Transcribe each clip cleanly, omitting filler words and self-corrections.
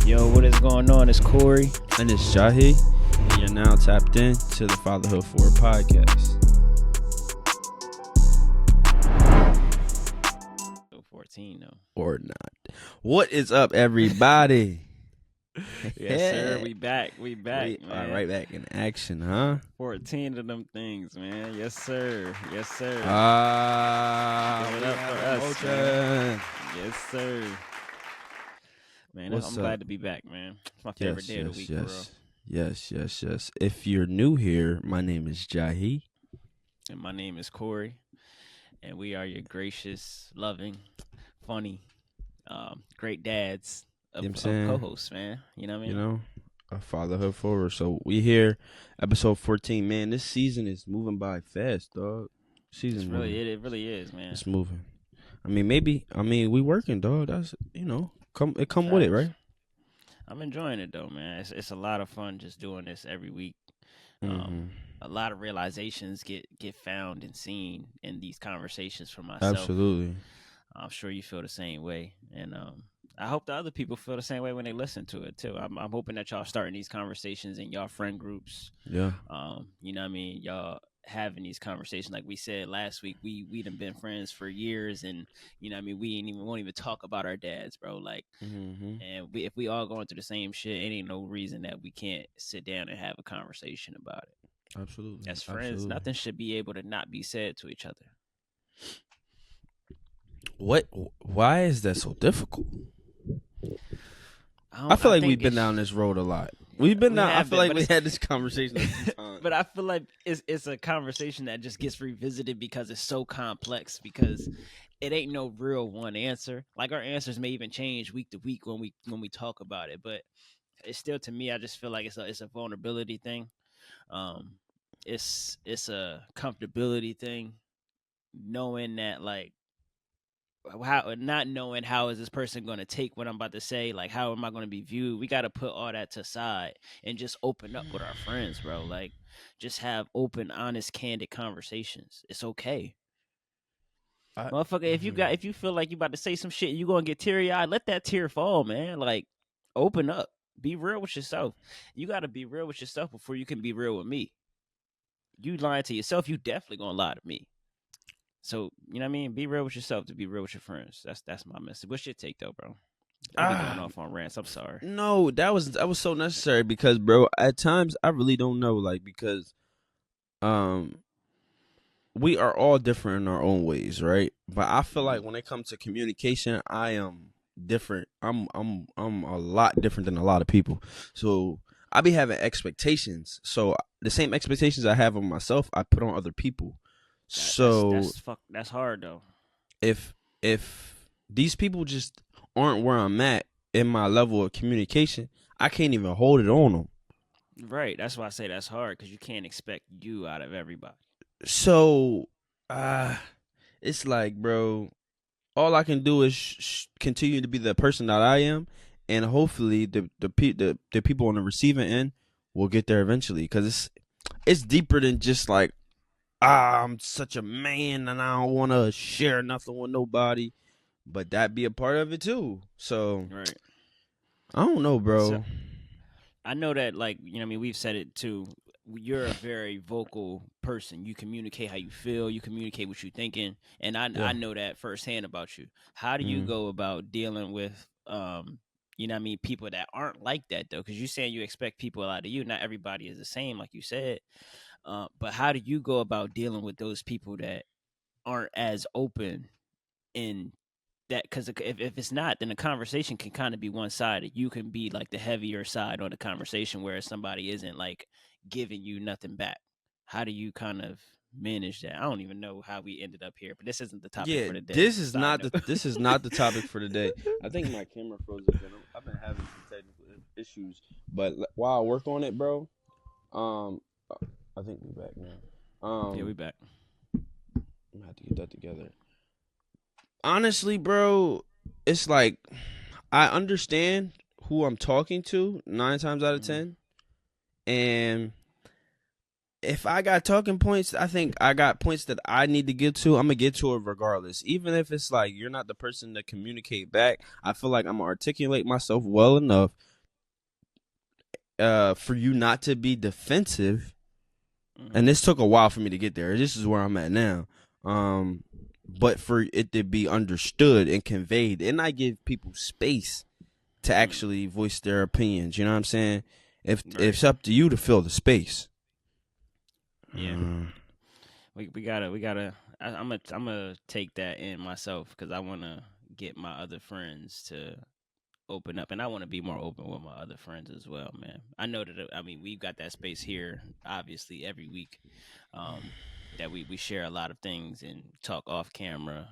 Yo, what is going on? It's Corey. And it's Jahi. And you're now tapped in to the Fatherhood 4 podcast. 14 though. Or not. What is up, everybody? Yes, sir. We back. We We man. are right back in action, huh? 14 of them things, man. Yes, sir. Yes, sir. Give it up for us, man. Yes, sir. Man, I'm glad to be back, man. It's my favorite day of the week, bro. Yes. If you're new here, my name is Jahi. And my name is Corey. And we are your gracious, loving, funny, great dads of co-hosts, man. You know what I mean? You know, a Fatherhood 4. So we here, episode 14. Man, this season is moving by fast, dog. It really is, man. It's moving. We working, dog. That's, come with it, right? I'm enjoying it though, man. It's a lot of fun just doing this every week. A lot of realizations get found and seen in these conversations for myself. Absolutely. I'm sure you feel the same way, and I hope the other people feel the same way when they listen to it too. I'm hoping that y'all starting these conversations in y'all friend groups. Yeah. You know what I mean? Y'all having these conversations, like we said last week, we done been friends for years, and you know what I mean, we won't even talk about our dads, bro. Like, and if we all going through the same shit, it ain't no reason that we can't sit down and have a conversation about it. Absolutely. As friends, nothing should be able to not be said to each other. Why is that so difficult? I feel like we've been down this road a lot. We've been down. I feel like we had this conversation a few times. But I feel like it's a conversation that just gets revisited because it's so complex. Because it ain't no real one answer. Like our answers may even change week to week when we talk about it. But it's still, to me, I just feel like it's a vulnerability thing. It's a comfortability thing. Knowing that, like, not knowing how is this person going to take what I'm about to say, like how am I going to be viewed. We got to put all that to the side and just open up with our friends, bro. Like, just have open, honest, candid conversations. It's okay. Motherfucker, if you feel like you about to say some shit and you gonna get teary-eyed, let that tear fall, man. Like, open up, be real with yourself. You got to be real with yourself before you can be real with me. You lying to yourself, you definitely gonna lie to me. So, you know what I mean? Be real with yourself to be real with your friends. That's my message. What's your take, though, bro? I'm going off on rants. I'm sorry. No, that was so necessary because, bro, at times I really don't know, like, because we are all different in our own ways, right? But I feel like when it comes to communication, I am different. I'm a lot different than a lot of people. So I be having expectations. So the same expectations I have of myself, I put on other people. That's hard though. If these people just aren't where I'm at in my level of communication, I can't even hold it on them. Right. That's why I say that's hard, because you can't expect you out of everybody. So, it's like, bro, all I can do is continue to be the person that I am, and hopefully the people on the receiving end will get there eventually. Because it's deeper than just like, I'm such a man and I don't want to share nothing with nobody, but that be a part of it too. So, right. I don't know, bro. So, I know that, like, you know what I mean, we've said it too. You're a very vocal person. You communicate how you feel. You communicate what you're thinking. And I know that firsthand about you. How do you go about dealing with, you know what I mean, people that aren't like that, though? Because you're saying you expect people out of you. Not everybody is the same, like you said. But how do you go about dealing with those people that aren't as open in that? Because if it's not, then the conversation can kind of be one-sided. You can be like the heavier side on the conversation, whereas somebody isn't like giving you nothing back. How do you kind of manage that? I don't even know how we ended up here, but this isn't the topic for the day. This is not the topic for the day. I think my camera froze again. I've been having some technical issues, but while I work on it, bro, I think we back now. Yeah, we back. I'm gonna have to get that together. Honestly, bro, it's like I understand who I'm talking to 9 times out of 10, and if I got talking points, I think I got points that I need to get to. I'm gonna get to it regardless, even if it's like you're not the person to communicate back. I feel like I'm gonna articulate myself well enough for you not to be defensive, and Mm-hmm. this took a while for me to get there. This is where I'm at now. But for it to be understood and conveyed, and I give people space to Mm. actually voice their opinions. You know what I'm saying? If Right. it's up to you to fill the space. Yeah. Uh, We gotta. I'm gonna take that in myself because I wanna get my other friends to open up, and I want to be more open with my other friends as well, man. I know that I mean we've got that space here, obviously every week, um, that we share a lot of things and talk off camera,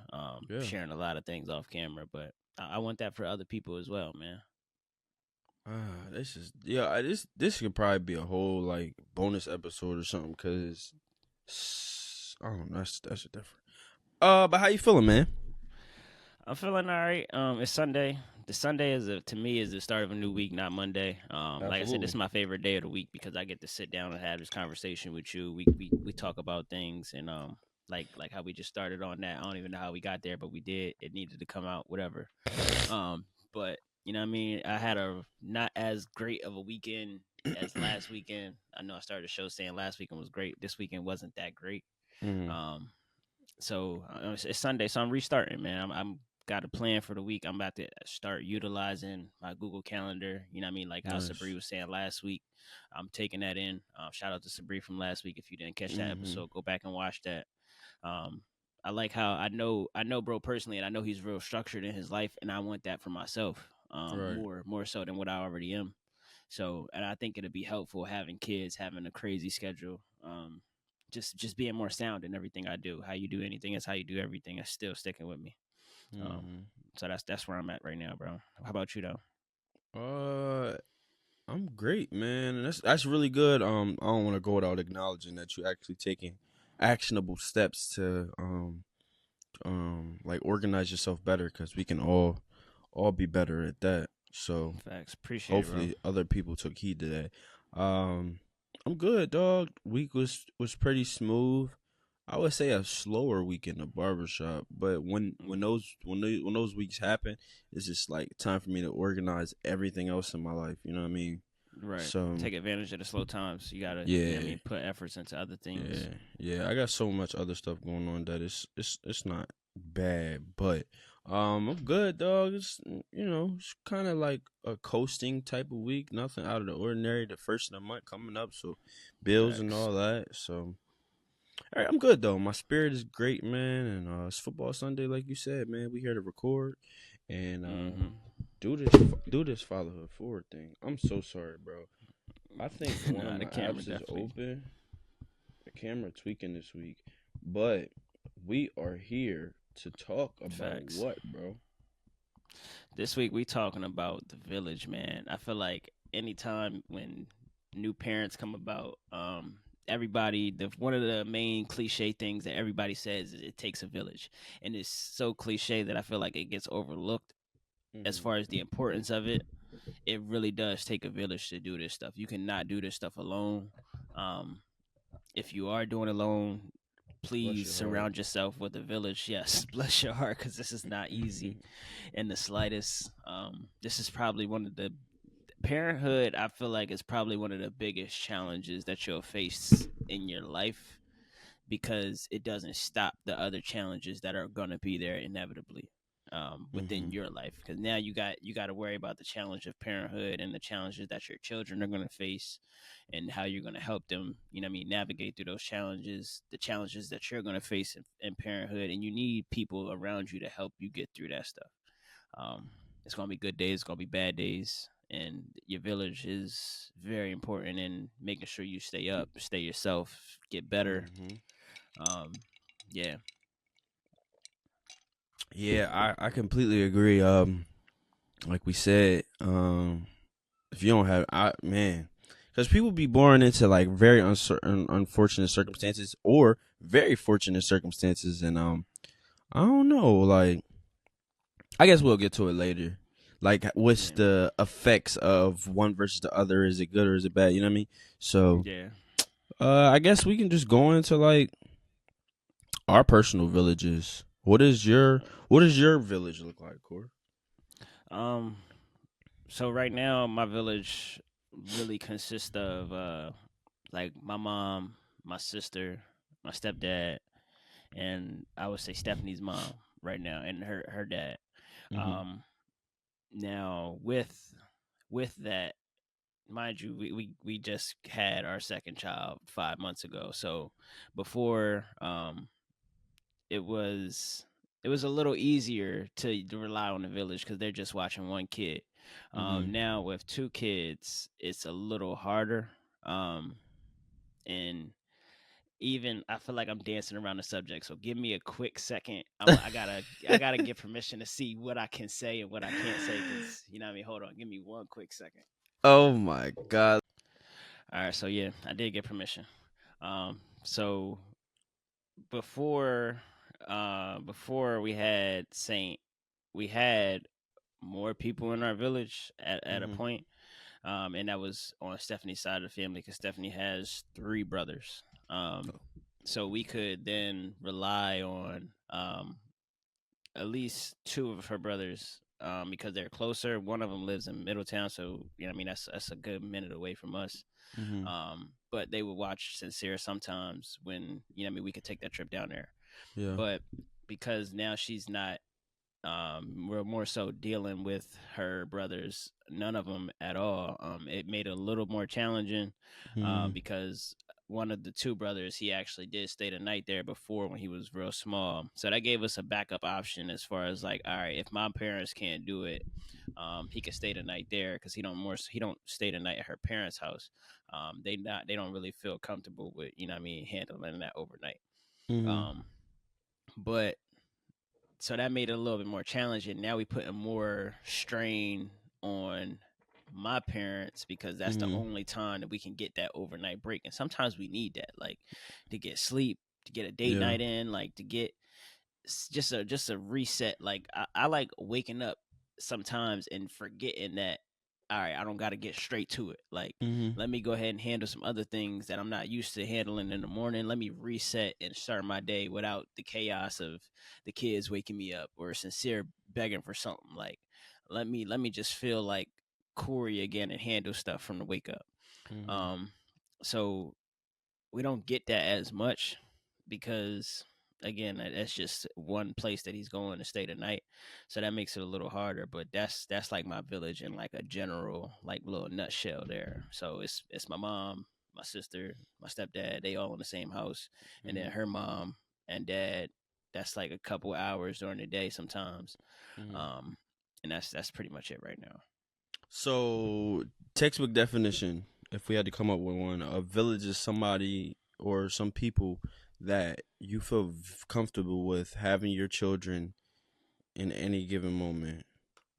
yeah. sharing a lot of things off camera, but I want that for other people as well, man. This is this could probably be a whole like bonus episode or something because I don't know, that's a different. But how you feeling, man? I'm feeling all right. It's Sunday. The Sunday to me is the start of a new week, not Monday. Like I said, this Absolutely. is my favorite day of the week because I get to sit down and have this conversation with you. We talk about things and like how we just started on that. I don't even know how we got there, but we did. It needed to come out, whatever. But you know what I mean. I had a not as great of a weekend as last weekend. I know I started the show saying last weekend was great. This weekend wasn't that great. Mm-hmm. Um, so it's Sunday, so I'm restarting, man. I'm got a plan for the week. I'm about to start utilizing my Google Calendar. You know what I mean? Like how Sabri Nice. was saying last week. I'm taking that in. Shout out to Sabri from last week. If you didn't catch that Mm-hmm. episode, go back and watch that. Um, I like how I know bro personally, and I know he's real structured in his life, and I want that for myself. Right. More so than what I already am. So, and I think it'd be helpful having kids, having a crazy schedule. Just being more sound in everything I do. How you do anything is how you do everything. It's still sticking with me. Um, Mm-hmm. so that's where I'm at right now, bro. How about you though? Uh, I'm great, man. And that's really good. I don't want to go without acknowledging that you actually taking actionable steps to like organize yourself better because we can all be better at that. So Facts. Appreciate it, bro. hopefully other people took heed to that. I'm good, dog. Week was pretty smooth. I would say a slower week in the barbershop, but when those weeks happen, it's just like time for me to organize everything else in my life. You know what I mean? Right. So Take advantage of the slow times. You gotta, you know what I yeah, mean, put efforts into other things. yeah. I got so much other stuff going on that it's not bad, but I'm good, dog. It's it's kind of like a coasting type of week. Nothing out of the ordinary. The first of the month coming up, so bills and Facts. all that. So all right, I'm good though. My spirit is great, man, and it's football Sunday, like you said, man. We here to record and Mm-hmm. do this fatherhood forward thing. I'm so sorry, bro. I think one of Nah, the my camera apps is definitely. open. The camera tweaking this week, but we are here to talk about Facts. what, bro? This week we talking about the village, man. I feel like anytime when new parents come about, everybody the one of the main cliche things that everybody says is it takes a village, and it's so cliche that I feel like it gets overlooked as Mm-hmm. far as the importance of it. It really does take a village to do this stuff. You cannot do this stuff alone. Um, if you are doing it alone, Bless please your heart. surround yourself with a village. Yes, bless your heart, because this is not easy in the slightest. This is probably one of the parenthood. I feel like it's probably one of the biggest challenges that you'll face in your life because it doesn't stop the other challenges that are gonna be there inevitably Mm-hmm. within your life. Because now you got to worry about the challenge of parenthood and the challenges that your children are gonna face, and how you're gonna help them. You know what I mean? Navigate through those challenges, the challenges that you're gonna face in parenthood, and you need people around you to help you get through that stuff. Um, it's gonna be good days, it's gonna be bad days, and your village is very important in making sure you stay up, stay yourself, get better. Mm-hmm. Um, yeah, Yeah, I completely agree. Like we said, if you don't have, man, because people be born into like very uncertain, unfortunate circumstances or very fortunate circumstances, and I don't know, like I guess we'll get to it later. Like, what's yeah, the effects of one versus the other? Is it good or is it bad? You know what I mean? So, yeah. I guess we can just go into like our personal villages. What does your village look like, Core? Um, so right now my village. really consist of like my mom, my sister, my stepdad, and I would say Stephanie's mom right now, and her dad. Mhm. Um, Now with that, mind you, we just had our second child 5 months ago. So before, it was it was a little easier to rely on the village because they're just watching one kid. Mhm. Now with two kids, it's a little harder. Um, and even I feel like I'm dancing around the subject. So give me a quick second. I gotta get permission to see what I can say and what I can't say because you know what I mean. Hold on, give me one quick second. Oh my god. All right, so yeah, I did get permission. So before before we had Saint, we had more people in our village at a Mhm. point. And that was on Stephanie's side of the family because Stephanie has three brothers. So we could then rely on at least two of her brothers because they're closer. One of them lives in Middletown, so you know, what I mean, that's a good minute away from us. Mhm. But they would watch Sincere sometimes when you know, what I mean, we could take that trip down there. Yeah. But because now she's not, we're more so dealing with her brothers, none of them at all. It made it a little more challenging Mhm. because one of the two brothers, he actually did stay the night there before when he was real small. So that gave us a backup option as far as like, all right, if my parents can't do it, he could stay the night there because he don't stay the night at her parents' house. They don't really feel comfortable with you know what I mean handling that overnight. Mhm. Um, but so that made it a little bit more challenging. Now we putting more strain on my parents because that's the Mhm. only time that we can get that overnight break. And sometimes we need that, like to get sleep, to get a date Yeah. night in, like to get just a reset. Like I like waking up sometimes and forgetting that all right, I don't got to get straight to it. Like Mhm. let me go ahead and handle some other things that I'm not used to handling in the morning. Let me reset and start my day without the chaos of the kids waking me up or Sincere begging for something. Like let me just feel like Corey again and handle stuff from the wake up. Mhm. Um so we don't get that as much because again that's just one place that he's going to stay the night, so that makes it a little harder. But that's like my village in like a general like little nutshell there. So it's my mom, my sister, my stepdad, they all in the same house, and then Mhm. her mom and dad, that's like a couple hours during the day sometimes. Mhm. um and that's pretty much it right now. So, textbook definition, if we had to come up with one, a village is somebody or some people that you feel comfortable with having your children in any given moment.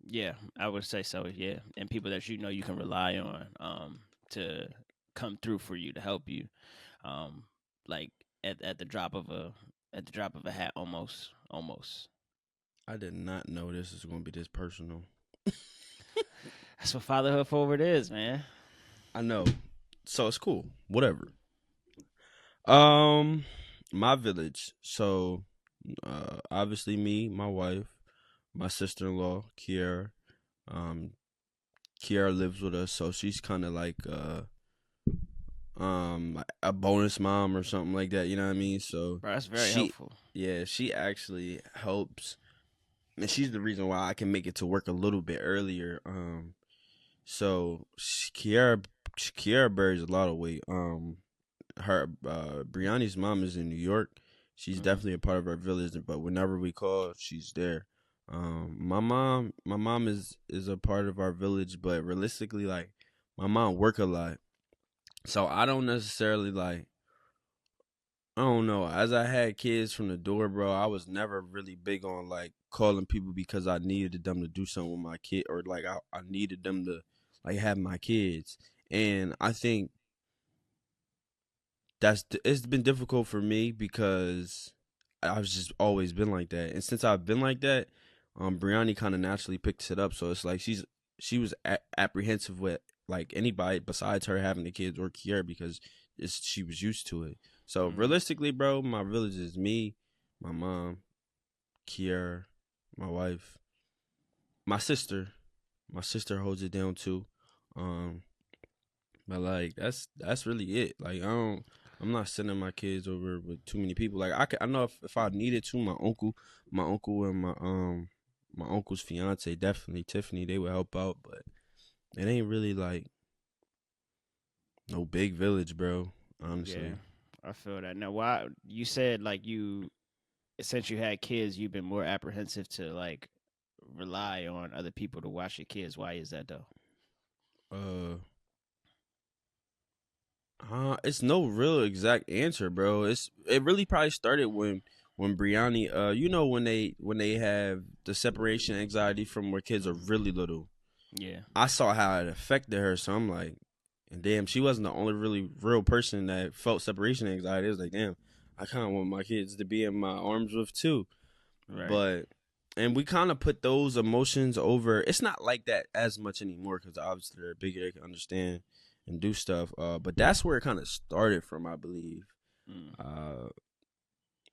Yeah, I would say so. Yeah, and people that you know you can rely on to come through for you to help you, um, like at the drop of a hat, almost. I did not know this was going to be this personal. That's what fatherhood forward is, man. I know. So it's cool. Whatever. Um, my village. So, obviously me, my wife, my sister-in-law, Kiara. Um, Kiara lives with us, so she's kind of like a bonus mom or something like that. You know what I mean? So Bro, that's very she, helpful. yeah, she actually helps, and she's the reason why I can make it to work a little bit earlier. So Kiara bears a lot of weight. Her Brianni's mom is in New York. She's Hmm. definitely a part of our village, but whenever we call, she's there. My mom is a part of our village, but realistically, like my mom work a lot, so I don't necessarily like. I don't know. As I had kids from the door, bro, I was never really big on like calling people because I needed them to do something with my kid, or like I needed them to like have my kids. And I think it's been difficult for me because I've just always been like that, and since I've been like that, Brianni kind of naturally picks it up. So it's like she was apprehensive with like anybody besides her having the kids or Kiera because she was used to it. So Hmm. realistically, bro, my village is me, my mom, Kiera, my wife, my sister. My sister holds it down too. Um, But like that's really it. Like I'm not sending my kids over with too many people. Like I know if I needed to, my uncle and my uncle's fiance, definitely Tiffany, they would help out. But it ain't really like no big village, bro. Yeah, Honestly. I feel that. Now, why you said like you since you had kids, you've been more apprehensive to like rely on other people to watch your kids. Why is that though? Uh, it's no real exact answer, bro. It really probably started when Brianni, when they have the separation anxiety from where kids are really little. Yeah, I saw how it affected her, so I'm like, and damn, she wasn't the only really real person that felt separation anxiety. It was like, damn, I kind of want my kids to be in my arms with too. right. But and we kind of put those emotions over. It's not like that as much anymore because obviously they're bigger, they can understand and do stuff. But that's where it kind of started from, I believe. Mm. Uh,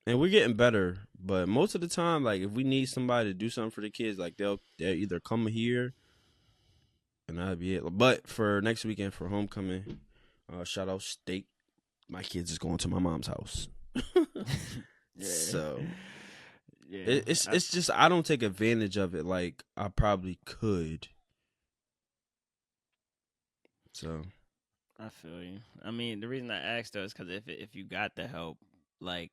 and we're getting better. But most of the time, like if we need somebody to do something for the kids, like they'll either come here and that'll be it. But for next weekend for homecoming, shout out Steak. My kids is going to my mom's house. Yeah, So yeah. it's just I don't take advantage of it like I probably could. So I feel you. I mean, the reason I asked though is because if you got the help, like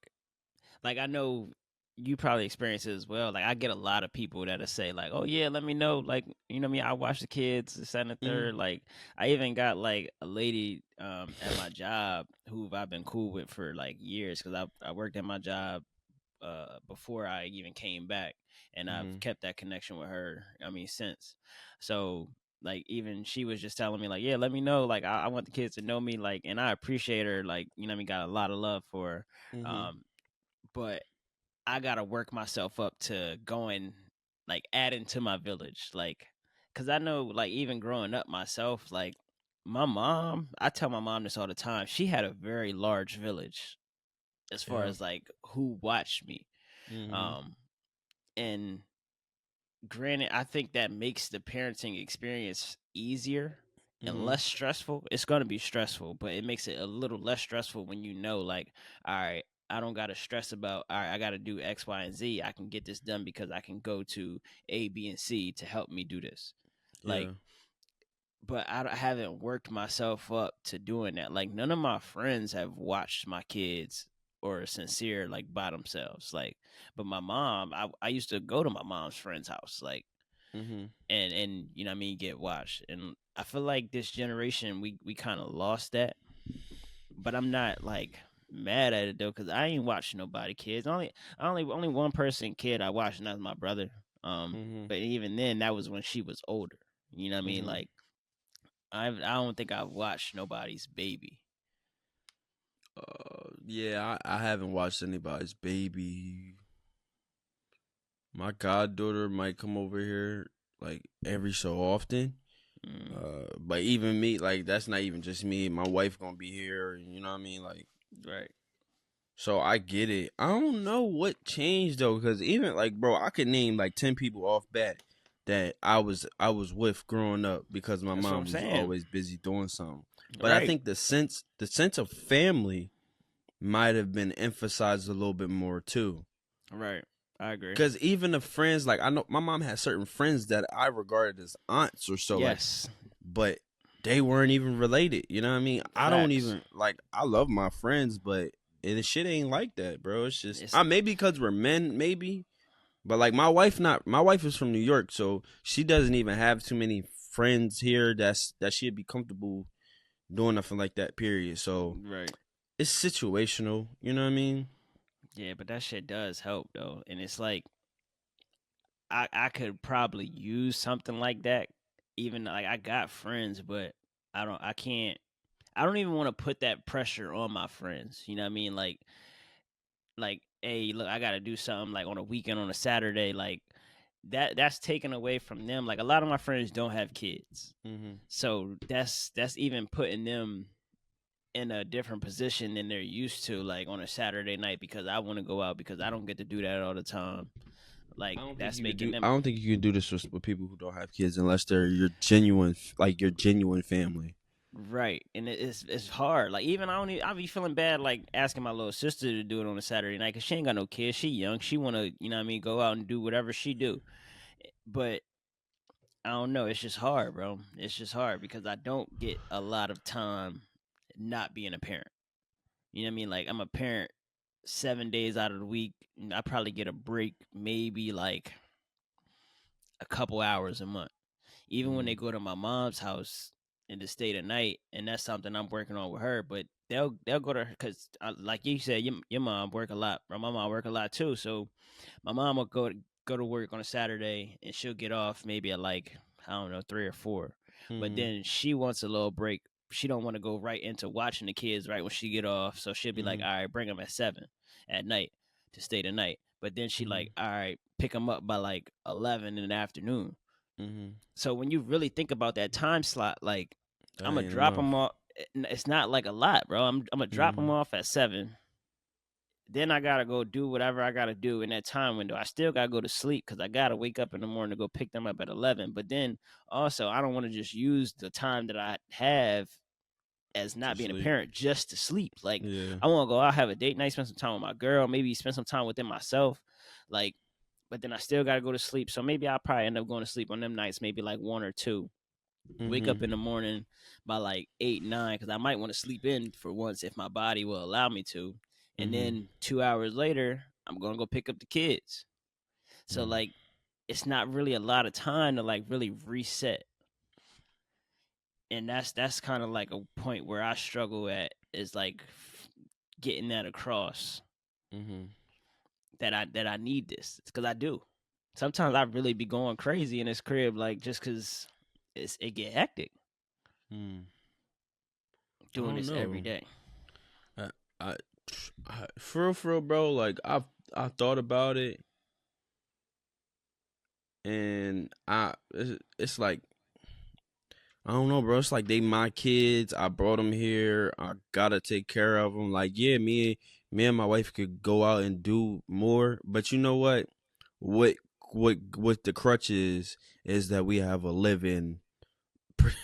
I know you probably experience it as well. Like I get a lot of people that'll say like, "Oh yeah, let me know." Like you know me, I watch the kids, the second and mm, third. Like I even got like a lady at my job who I've been cool with for like years because I worked at my job before I even came back, and I've mm, kept that connection with her. I mean, since. So like even she was just telling me like, yeah, let me know. Like I want the kids to know me. Like, and I appreciate her. Like you know, I mean, got a lot of love for her. mm, Um, but I gotta work myself up to going like adding to my village, like, cause I know like even growing up myself, like my mom, I tell my mom this all the time. She had a very large village as far yeah, as like who watched me. mm, Um, and granted, I think that makes the parenting experience easier and mm, less stressful. It's gonna be stressful, but it makes it a little less stressful when you know, like, all right, I don't gotta stress about, all right, I gotta do X, Y, and Z. I can get this done because I can go to A, B, and C to help me do this. Like, yeah, but I haven't worked myself up to doing that. Like, none of my friends have watched my kids or sincere like by themselves. Like, but my mom, I used to go to my mom's friend's house. Like mm, and you know what I mean get watched. And I feel like this generation we kind of lost that. But I'm not like mad at it though because I ain't watching nobody kids. Only one person kid I watched, and that's my brother. mm, But even then, that was when she was older. You know what I mean? mm. Like I don't think I've watched nobody's baby. Yeah, I haven't watched anybody's baby. My goddaughter might come over here like every so often. Mm, But even me, like that's not even just me. My wife gonna be here, you know what I mean? Like, right. so I get it. I don't know what changed though, because even like, bro, I could name like 10 people off bat that I was with growing up because my That's what I'm mom was saying. always busy doing something. But I Right. think the sense of family might have been emphasized a little bit more too. Right. I agree. Because even the friends, like I know my mom has certain friends that I regarded as aunts or so, like, Yes. but they weren't even related. You know what I mean? I don't Facts. even like. I love my friends, but the shit ain't like that, bro. It's just It's maybe because we're men, maybe. But like my wife is from New York, so she doesn't even have too many friends here that she'd be comfortable doing nothing like that. Period. So right. it's situational. You know what I mean? Yeah, but that shit does help though. And it's like I could probably use something like that. Even like I got friends, but I don't even want to put that pressure on my friends. You know what I mean? Like, hey, look, I gotta do something like on a weekend on a Saturday, like that's taken away from them. Like a lot of my friends don't have kids. Mm-hmm. So that's even putting them in a different position than they're used to, like on a Saturday night because I want to go out because I don't get to do that all the time. Like that's making I them don't think you can do this with people who don't have kids unless they're your genuine, like your genuine family. Right, and it's hard. Like even I be feeling bad like asking my little sister to do it on a Saturday night because she ain't got no kids. She young. She wanna what I mean go out and do whatever she do. But I don't know. It's just hard, bro. It's just hard because I don't get a lot of time not being a parent. You know what I mean? Like I'm a parent 7 days out of the week. And I probably get a break maybe like a couple hours a month. Even when they Mm, go to my mom's house and to stay the night, and that's something I'm working on with her. But they'll go to her because, like you said, your mom work a lot. My mom work a lot too. So my mom will go to work on a Saturday, and she'll get off maybe at like I don't know 3 or 4. But mm, then she wants a little break. She don't want to go right into watching the kids right when she get off. So she'll be like, mm, all right, bring them at 7 at night to stay the night. But then she mm, like, all right, pick them up by like 11 in the afternoon. mm. So when you really think about that time slot, like I'm That gonna ain't drop enough. them off. It's not like a lot, bro. I'm gonna drop them Mm, off at 7. Then I gotta go do whatever I gotta do in that time window. I still gotta go to sleep because I gotta wake up in the morning to go pick them up at 11. But then also, I don't want to just use the time that I have as to not being a sleep. parent just to sleep. Like Yeah. I want to go out, have a date night, spend some time with my girl, maybe spend some time within myself. Like, but then I still gotta go to sleep. So maybe I'll probably end up going to sleep on them nights, maybe like 1 or 2. Wake up in the Mm-hmm. morning by like 8, 9, because I might want to sleep in for once if my body will allow me to. And Mm-hmm. then 2 hours later, I'm gonna go pick up the kids. So Mm. like it's not really a lot of time to like really reset. And that's kind of like a point where I struggle at is like getting that across Mm-hmm. that I need this because I do. Sometimes I really be going crazy in this crib, like just because it get hectic Mm. I doing don't this every know. day. I, I, for real, bro. Like I thought about it, and it's like I don't know, bro. It's like they my kids. I brought them here. I gotta take care of them. Like, yeah, me and my wife could go out and do more. But you know what? What what the crutch is that we have a living,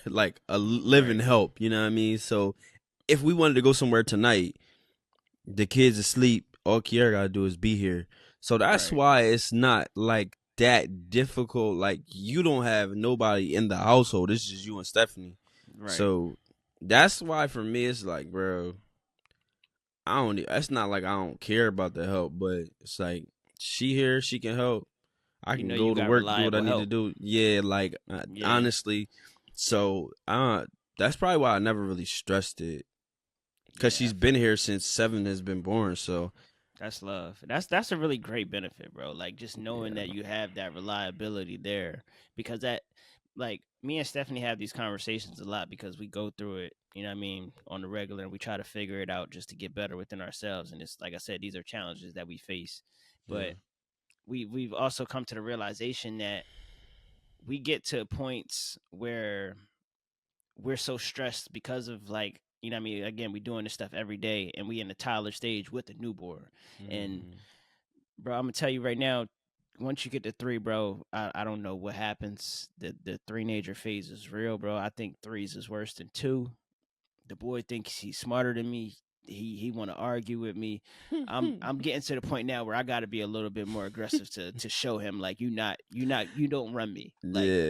like a living Right, help. You know what I mean? So if we wanted to go somewhere tonight, the kids asleep. All Kiara gotta do is be here. So that's right, why it's not like that difficult. Like you don't have nobody in the household. It's just you and Stephanie. right. So that's why for me it's like, bro, I don't. It's not like I don't care about the help, but it's like she here, she can help. I You can know you go to got work, do what I reliable need to help. do. Yeah, like Yeah, honestly. So that's probably why I never really stressed it because yeah, I she's been feel you. here since Seven has been born. So That's love. That's a really great benefit, bro. Like just knowing that yeah, you have that reliability there, because that, like me and Stephanie have these conversations a lot because we go through it. You know what I mean, on the regular, and we try to figure it out just to get better within ourselves. And it's like I said, these are challenges that we face, yeah. but we've also come to the realization that we get to points where we're so stressed because of like what I mean, again, we doing this stuff every day and we in the toddler stage with the newborn. And Mm-hmm. bro, I'm gonna tell you right now, once you get to 3, bro, I don't know what happens. The three-nager phase is real, bro. I think threes is worse than 2. The boy thinks he's smarter than me. He want to argue with me. I'm getting to the point now where I got to be a little bit more aggressive to show him like you don't run me. Like Yeah,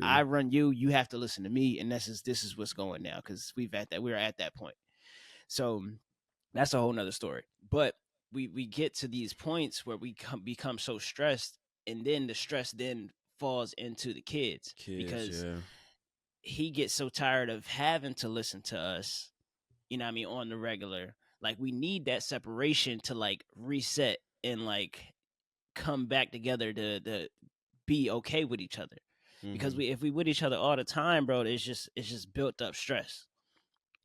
I exactly. run you. You have to listen to me, and this is what's going now because we're at that point. So that's a whole nother story. But we get to these points where become so stressed, and then the stress then falls into the kids Kids, because yeah. he gets so tired of having to listen to us. You know what I mean, on the regular. Like we need that separation to like reset and like come back together to be okay with each other. Because Mm-hmm. we if we with each other all the time, bro, it's just built up stress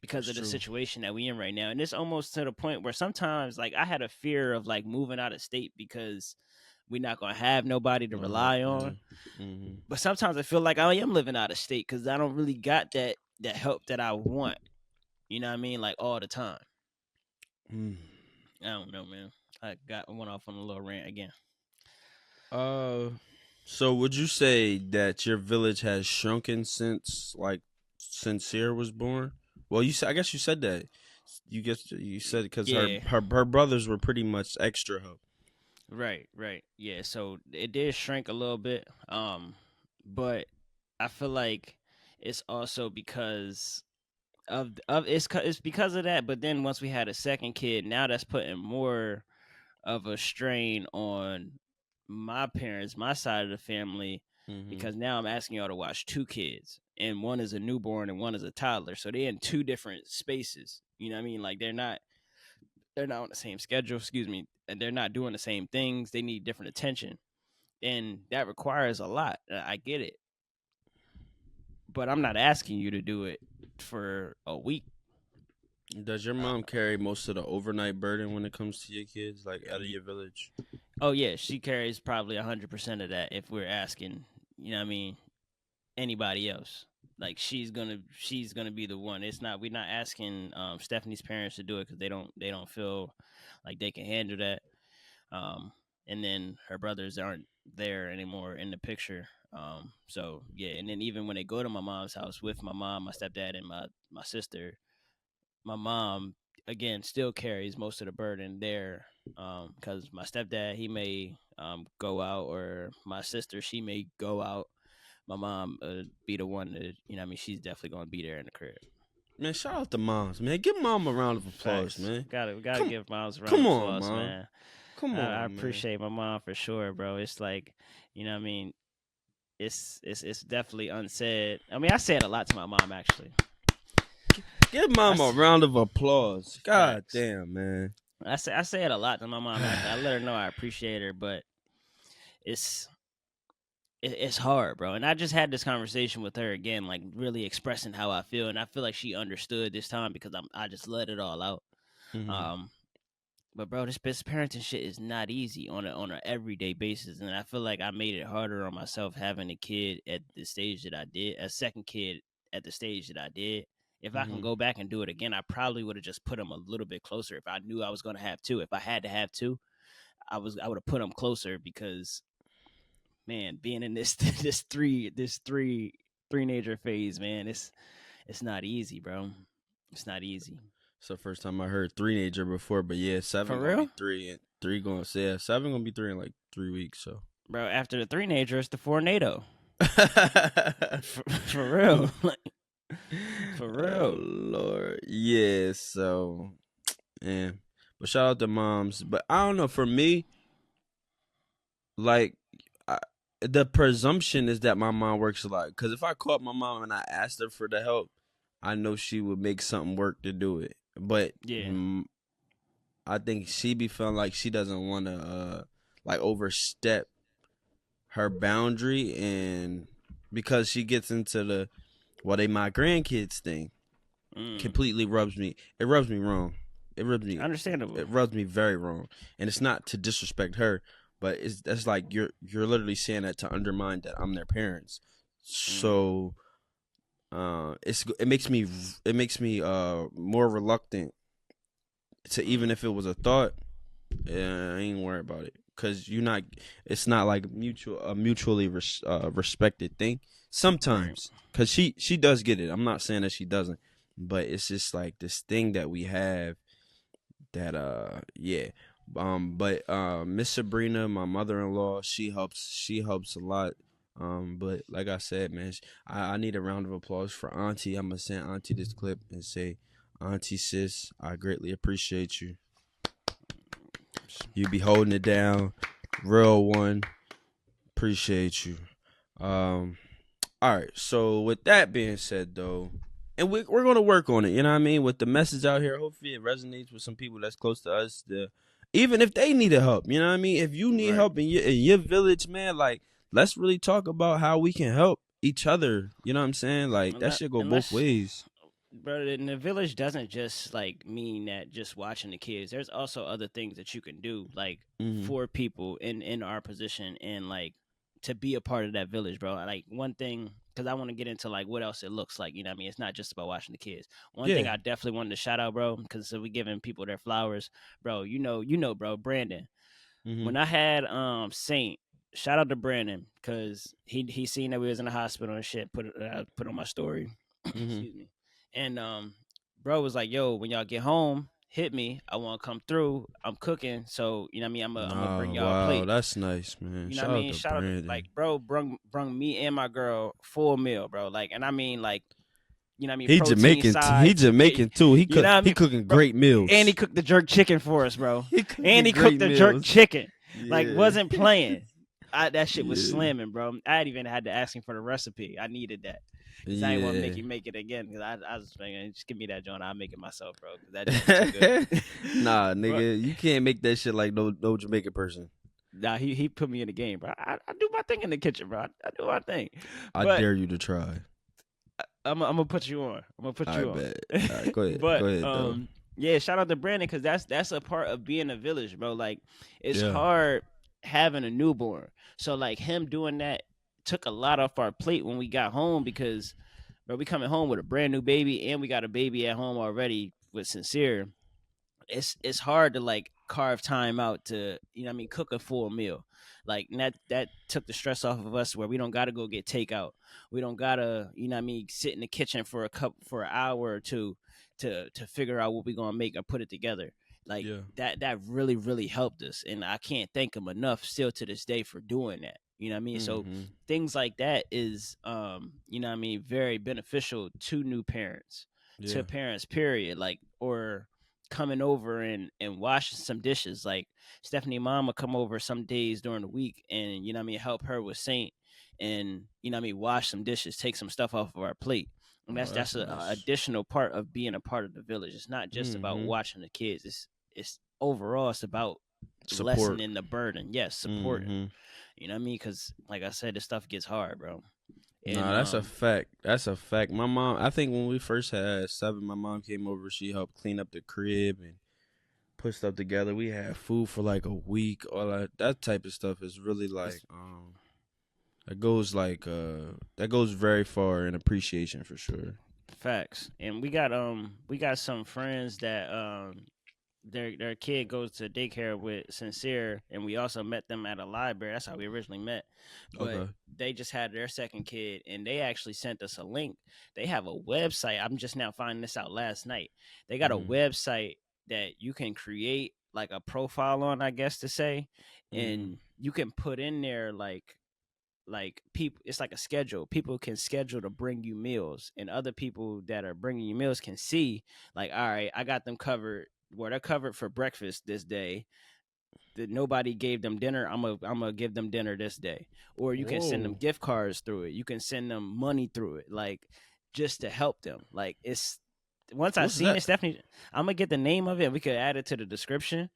because That's of the true. situation that we in right now. And it's almost to the point where sometimes like I had a fear of like moving out of state because we're not gonna have nobody to No help, rely yeah. on. Mm-hmm. But sometimes I feel like I am living out of state because I don't really got that help that I want. You know what I mean? Like all the time. Mm. I don't know, man. I went off on a little rant again. Uh, so would you say that your village has shrunken since like Sincere was born. Well, you said, I guess you said that. You said because her, Yeah. her brothers were pretty much extra help. Right, right. Yeah, so it did shrink a little bit. But I feel like it's also because of it's because of that, but then once we had a second kid, now that's putting more of a strain on my parents, my side of the family, Mm-hmm. because now I'm asking y'all to watch two kids, and one is a newborn and one is a toddler. So they're in two different spaces. You know what I mean? Like they're not on the same schedule, excuse me, and they're not doing the same things. They need different attention. And that requires a lot. I get it. But I'm not asking you to do it for a week. Does your Uh, mom carry most of the overnight burden when it comes to your kids, like out of y- your village? oh yeah, she carries probably 100% of that if we're asking, you know what I mean, anybody else. Like she's gonna be the one. It's not we're not asking Stephanie's parents to do it because they don't feel like they can handle that. Um, and then her brothers aren't there anymore in the picture. So yeah, and then even when they go to my mom's house with my mom, my stepdad, and my sister, my mom again still carries most of the burden there. Because my stepdad he may go out, or my sister she may go out. My mom be the one that I mean she's definitely gonna be there in the crib. Man, shout out to moms, man. Give mom a round of applause, Facts. man. We gotta Come, give moms a round come of on, applause, mom. man. Come I on, man. appreciate my mom for sure, bro. It's like, what I mean, it's definitely unsaid. I mean, I say it a lot to my mom actually. Give mom a That's round of applause. God facts. damn, man. I say it a lot to my mom actually. I let her know I appreciate her, but it's it's hard, bro. And I just had this conversation with her again, like really expressing how I feel, and I feel like she understood this time because I just let it all out. hmm Um, but bro, this parenting shit is not easy on a everyday basis, and I feel like I made it harder on myself having a kid at the stage that I did, a second kid at the stage that I did. If I can hmm go back and do it again, I probably would have just put them a little bit closer. If I knew I was gonna have two, if I had to have two, I would have put them closer because man, being in this this three-nager phase, man, it's not easy, bro. It's not easy. It's the first time I heard three-nager before, but yeah, seven For gonna be real? three, and three gonna say yeah, seven gonna be three in like 3 weeks. So, Bro, after the three-nager, it's the four-nado. For real. Like, for oh real. Lord, yeah. So, yeah, but shout out to moms. But I don't know. For me, like, the presumption is that my mom works a lot. Because if I called my mom and I asked her for the help, I know she would make something work to do it. But Yeah. I think she be feeling like she doesn't want to like overstep her boundary, and because she gets into the well, they my grandkids thing, Mm. completely rubs me. It rubs me wrong. It rubs me. Understandable. It rubs me very wrong, and it's not to disrespect her, but it's that's like you're literally saying that to undermine that I'm their parents. Mm. So it makes me more reluctant to, Mm. even if it was a thought. Yeah, I ain't worried about it because you're not. It's not like mutually respected thing. Right. Sometimes, because she does get it. I'm not saying that she doesn't, but it's just like this thing that we have that yeah. But Miss Sabrina, my mother-in-law, she helps a lot. But like I said, man, I need a round of applause for Auntie. I'm gonna send Auntie this clip and say, Auntie sis, I greatly appreciate you. You be holding it down, real one. Appreciate you. Um, all right. So with that being said, though, and we're gonna work on it. You know what I mean? With the message out here, hopefully it resonates with some people that's close to us. Even if they need help, you know what I mean? If you need Right. help in your village, man, like let's really talk about how we can help each other. You know what I'm saying? Like And that let should go and both let's ways. Bro, and the village doesn't just like mean that just watching the kids. There's also other things that you can do, like hmm for people in our position, and like to be a part of that village, bro. Like one thing, because I want to get into like what else it looks like. You know what I mean? It's not just about watching the kids. One thing Yeah. I definitely wanted to shout out, bro, because we giving people their flowers, bro. Bro, Brandon. hmm When I had Saint, shout out to Brandon because he seen that we was in the hospital and shit. Put on my story. Mm-hmm. excuse me. And bro was like, "Yo, when y'all get home, hit me. I want to come through. I'm cooking, so you know what I mean. I'm gonna bring Oh y'all a wow, plate. that's nice, man. You know what I Shout out mean? to Shout out to like, Brandon. bro, brung me and my girl full meal, bro. Like, and I mean like, you know what I mean, He protein Jamaican. He sides. Yeah, Jamaican too. you know what I He mean, cooking bro. great And he meals. cooked the jerk chicken for us, bro. He And cooking he cooked great the jerk meals. chicken. Like, Yeah. wasn't playing. That shit was Yeah. slamming, bro. I had even had to ask him for the recipe. I needed that because I didn't want to Yeah. make you make it again. Because I was thinking, just give me that joint. I'll make it myself, bro. Because that joint was too good. Nah, But nigga, you can't make that shit like no Jamaican person. nah, he put me in the game, bro. I do my thing in the kitchen, bro. I do my thing. I But dare you to try. I'm gonna put you on. I'm gonna put I you on. bet. All right, go ahead. Go But ahead though. yeah, shout out to Brandon because that's a part of being a village, bro. Like it's Yeah. hard having a newborn. So like him doing that took a lot off our plate when we got home because bro, we coming home with a brand new baby and we got a baby at home already with Sincere. It's hard to like carve time out to you know what I mean cook a full meal. Like that took the stress off of us where we don't gotta go get takeout. We don't gotta, you know what I mean, sit in the kitchen for an hour or two to figure out what we're gonna make or put it together. Like Yeah. that really, really helped us. And I can't thank him enough still to this day for doing that. You know what I mean? So Mm-hmm. things like that is you know what I mean, very beneficial to new parents, Yeah. to parents, period. Like or coming over and washing some dishes. Like Stephanie mom would come over some days during the week and you know what I mean help her with Saint and you know what I mean wash some dishes, take some stuff off of our plate. And Oh, that's that's a nice. additional part of being a part of the village. It's not just about Mm-hmm. watching the kids. It's overall it's about Support. lessening the burden. Yes, supporting. Mm-hmm. You know what I mean? Because like I said, this stuff gets hard, bro. And Nah, that's a fact. That's a fact. My mom, I think when we first had seven, my mom came over. She helped clean up the crib and put stuff together. We had food for like a week. All that type of stuff is really like it's that goes very far in appreciation for sure. facts. And we got some friends that their kid goes to daycare with Sincere, and we also met them at a library. That's how we originally met. But Okay. they just had their second kid, and they actually sent us a link. They have a website. I'm just now finding this out last night. They got a Mhm. website that you can create like a profile on, I guess to say, Mhm. and you can put in there like people it's like a schedule. People can schedule to bring you meals, and other people that are bringing you meals can see like, all right, I got them covered, well they're covered for breakfast this day, that nobody gave them dinner, I'm gonna give them dinner this day. Or you can send them Whoa. gift cards through it, you can send them money through it, like just to help them. Like it's once I What's seen that? it, Stephanie, I'm gonna get the name of it, we could add it to the description.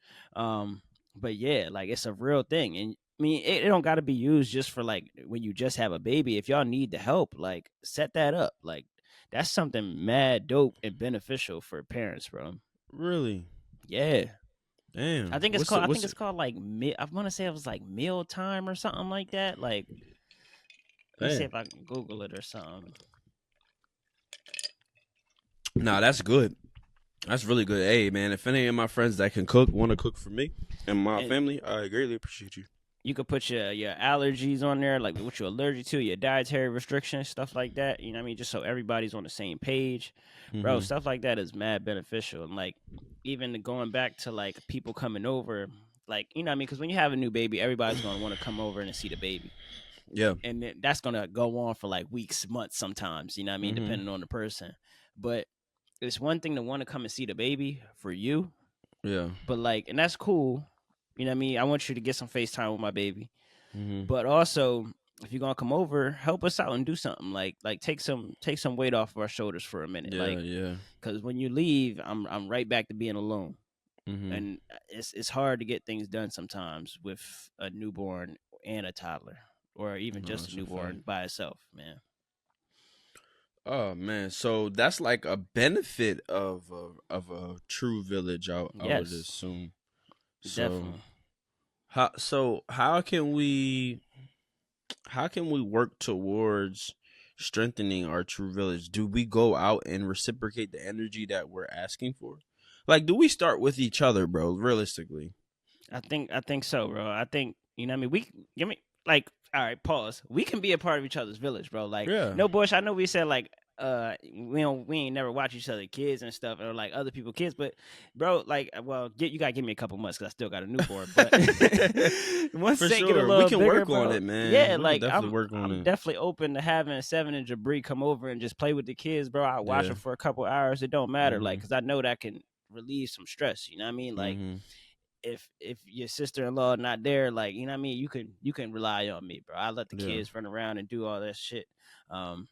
But yeah, like it's a real thing. And I mean it don't got to be used just for like when you just have a baby. If y'all need the help, like set that up. Like that's something mad dope and beneficial for parents, bro. Really? Yeah. Damn. I think What's it's it? called like I want to say it was like meal time or something like that. Like let me see Damn. if I can Google it or something. Nah, that's good. That's really good. Hey, man, if any of my friends that can cook want to cook for me and my And family, I greatly appreciate you. you could put your allergies on there, like what you're allergic to, your dietary restrictions, stuff like that. You know what I mean? Just so everybody's on the same page. Bro, Mhm. stuff like that is mad beneficial. And like even going back to like people coming over, like, you know what I mean? Because when you have a new baby, everybody's gonna want to come over and see the baby. Yeah. And that's gonna go on for like weeks, months sometimes, you know what I mean, Mhm. depending on the person. But it's one thing to want to come and see the baby for you, Yeah. but like, and that's cool. You know what I mean? I want you to get some FaceTime with my baby. Mhm. But also, if you're gonna come over, help us out and do something. Like take some weight off of our shoulders for a minute. Yeah. Like, Yeah. cause when you leave, I'm right back to being alone. Mhm. And it's hard to get things done sometimes with a newborn and a toddler. Or even No, just a that's a fact. newborn by itself, man. Oh man, so that's like a benefit of a true village. I would Yes, assume. So definitely. how can we work towards strengthening our true village? Do we go out and reciprocate the energy that we're asking for? Like, do we start with each other, bro? Realistically, I think so, bro. I think you know what I mean. We give me like all right, pause. We can be a part of each other's village, bro. Like yeah, no bush. I know we said like we ain't never watch each other kids and stuff, or like other people kids, but bro, like, well, you gotta give me a couple months because I still got a newborn, but once For they get a sure. We little can bigger, work on bro, it, man. yeah, We can like definitely i'm work on i'm it. definitely open to having Seven and Jabri come over and just play with the kids, bro. I watch Yeah. them for a couple hours, it don't matter, like, Mhm. because I know that can relieve some stress, you know what I mean, like, Mhm. if your sister-in-law not there, like, you know what I mean, you can rely on me, bro. I let the Yeah. kids run around and do all that shit. um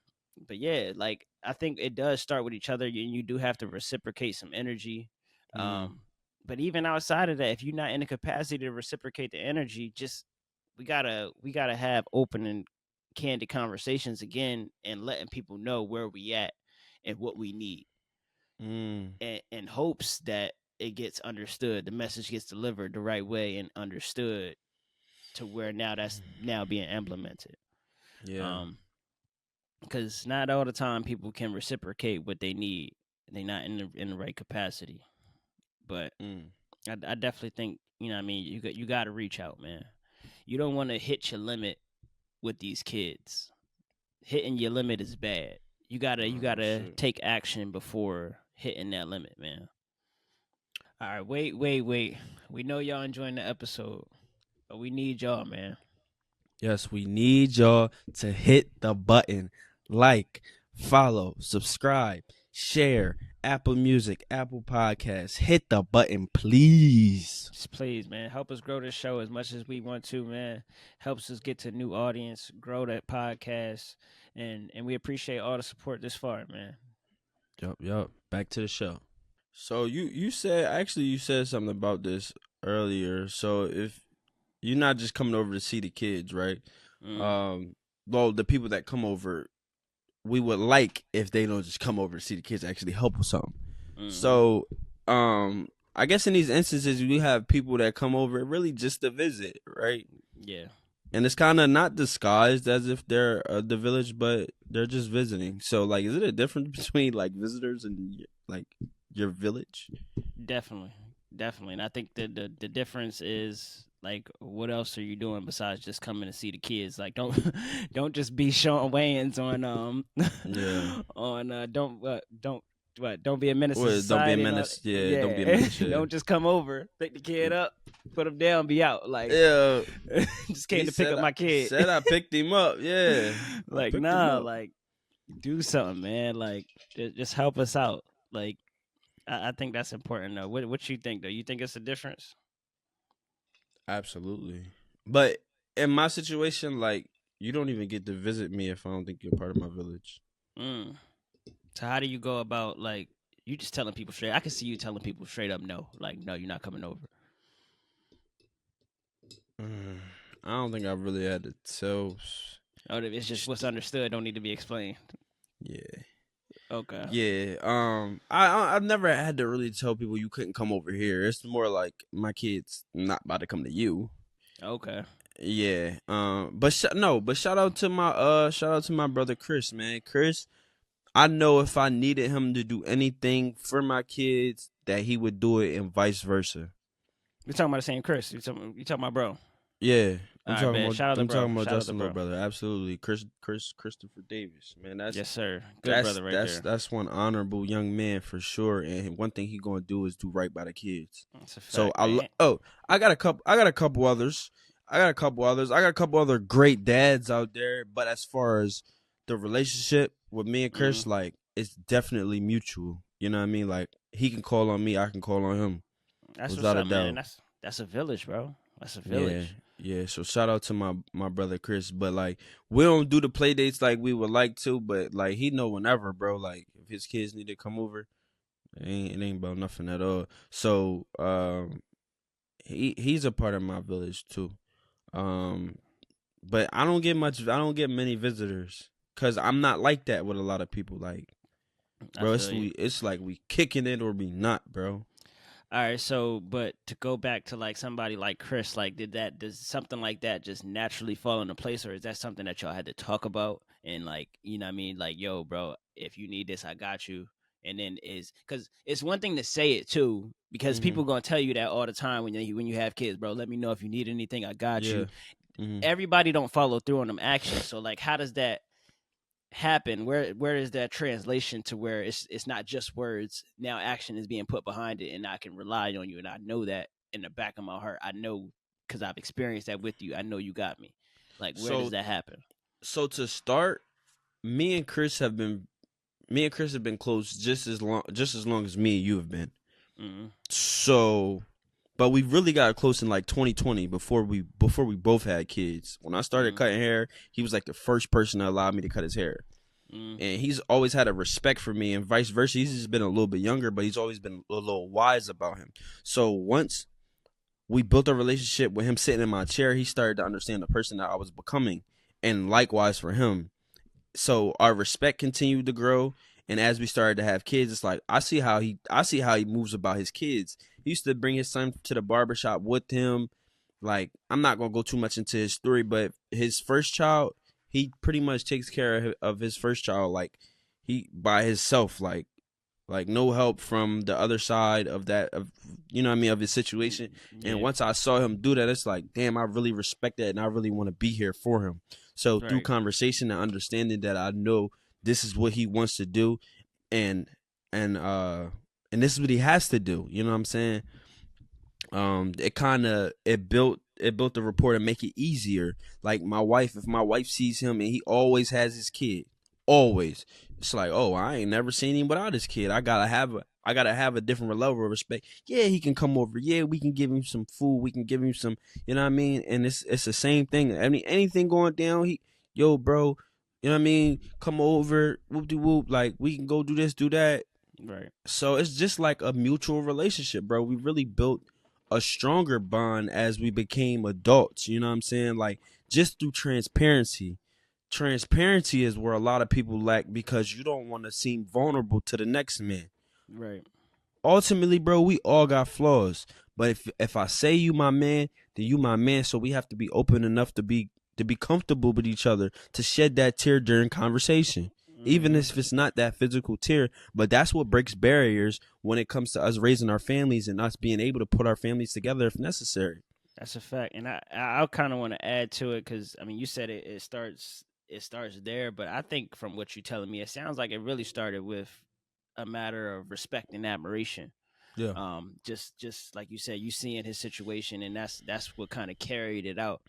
but yeah, like, I think it does start with each other, and you do have to reciprocate some energy. Mhm. But even outside of that, if you're not in the capacity to reciprocate the energy, just we gotta have open and candid conversations again, and letting people know where we at and what we need, Mm. and in hopes that it gets understood, the message gets delivered the right way and understood, to where now that's now being implemented. Yeah. um because not all the time people can reciprocate what they need. They're not in the right capacity. But Mm. I definitely think, you know what I mean, you got to reach out, man. You don't want to hit your limit with these kids. Hitting your limit is bad. You Oh gotta shit. take action before hitting that limit, man. All right, wait. We know y'all enjoying the episode, but we need y'all, man. Yes, we need y'all to hit the button, like, follow, subscribe, share, Apple Music, Apple Podcasts. Hit the button, please. Just please, man, help us grow this show as much as we want to, man. Helps us get to new audience, grow that podcast, and we appreciate all the support this far, man. Yup, yup. Back to the show. So you said, actually, you said something about this earlier. So if you're not just coming over to see the kids, right? Mm, Um, well, the people that come over, we would like if they don't just come over to see the kids, actually help with something. mm-hmm. So, I guess in these instances, we have people that come over really just to visit, right? Yeah, And it's kind of not disguised as if they're the village, but they're just visiting. So, like, is it a difference between like visitors and like your village? definitely, definitely. And I think the difference is, like, what else are you doing besides just coming to see the kids? Like, don't don't just be Sean Wayans on Yeah. on don't be a menace to Well, don't be a society and all. menace. Yeah, don't be a Yeah, menace. Yeah. don't just come over, pick the kid up, put him down, be out. Like, Yeah. just came He to pick said, up my kid. said I picked him up. Yeah, I Like, picked him nah, up. like, do something, man. Like, just help us out. Like, I think that's important though. What you think though? You think it's a difference? Absolutely. But in my situation, like, you don't even get to visit me if I don't think you're part of my village. Mm. So how do you go about, like, you just telling people straight? I can see you telling people straight up no, like, no, you're not coming over. Mm, I don't think I really had to tell. Oh, it's just what's understood don't need to be explained. Yeah. Okay. Yeah. I've never had to really tell people you couldn't come over here. It's more like my kids not about to come to you. Okay. Yeah. But no. But shout out to my brother Chris, man. Chris, I know if I needed him to do anything for my kids, that he would do it, and vice versa. You're talking about the same Chris. You talking about bro. Yeah, All right, bet. Shout out to I'm bro. talking about Shout out to Justin, little bro. brother. Absolutely, Christopher Davis, man. Yes, sir. Good brother right there. That's one honorable young man for sure. And one thing he gonna do is do right by the kids. That's a So fact, man. I got a couple. I got a couple others. I got a couple others. I got a couple other great dads out there. But as far as the relationship with me and Mm, Chris, like, it's definitely mutual. You know what I mean? Like, he can call on me, I can call on him, that's what's without a up, man. doubt. That's a village, bro. That's a Yeah, village. yeah. So shout out to my brother Chris. But like, we don't do the play dates like we would like to, but like, he know whenever, bro. Like, if his kids need to come over, it ain't about nothing at all. So he's a part of my village too. Um but I don't get many visitors. Cause I'm not like that with a lot of people. Like, I bro, feel you. it's like we kicking it or we not, bro. All right, so but to go back to like somebody like Chris, like, does something like that just naturally fall into place, or is that something that y'all had to talk about, and, like, you know what I mean, like, yo, bro, if you need this, I got you. And then is because it's one thing to say it too, because Mm-hmm. people gonna tell you that all the time when you have kids, bro. Let me know if you need anything, I got Yeah. you. Mm-hmm. Everybody don't follow through on them actions, so like, how does that happen? Where is that translation to where it's not just words? Now action is being put behind it, and I can rely on you, and I know that in the back of my heart, I know because I've experienced that with you. I know you got me. Like, where does So that happen? so to start, me and Chris have been me and Chris have been close just as long as me and you have been. Mm-hmm. So, but we really got close in like 2020 before we both had kids. When I started Mm-hmm. cutting hair, he was like the first person that allowed me to cut his hair. Mm-hmm. And he's always had a respect for me, and vice versa. He's just been a little bit younger, but he's always been a little wise about him. So once we built a relationship with him sitting in my chair, he started to understand the person that I was becoming, and likewise for him. So our respect continued to grow, and as we started to have kids, it's like I see how he moves about his kids. He used to bring his son to the barbershop with him. Like, I'm not gonna go too much into his story, but his first child, he pretty much takes care of his first child, like, he by himself, like no help from the other side of that, of you know what I mean, of his situation. And Yeah. once I saw him do that, it's like, damn, I really respect that, and I really want to be here for him. So through Right. conversation and understanding that I know this is what he wants to do, and and uh and this is what he has to do, you know what I'm saying? It built the rapport to make it easier. Like, my wife, if my wife sees him and he always has his kid, always, it's like, oh, I ain't never seen him without his kid. I gotta have a different level of respect. Yeah, he can come over. Yeah, we can give him some food. We can give him some, you know what I mean? And it's the same thing. Anything going down, yo, bro, you know what I mean? Come over, whoop de whoop. Like, we can go do this, do that. Right. So it's just like a mutual relationship, bro. We really built a stronger bond as we became adults. You know what I'm saying? Like, just through transparency. Transparency is where a lot of people lack, because you don't want to seem vulnerable to the next man. Right. Ultimately, bro, we all got flaws. But if I say you my man, then you my man. So we have to be open enough to be comfortable with each other, to shed that tear during conversation. Even Mm-hmm. if it's not that physical tear, but that's what breaks barriers when it comes to us raising our families and us being able to put our families together if necessary. That's a fact, and I kind of want to add to it because I mean you said it starts there, but I think from what you're telling me, it sounds like it really started with a matter of respect and admiration. Yeah. Just like you said, you seeing his situation, and that's what kind of carried it out.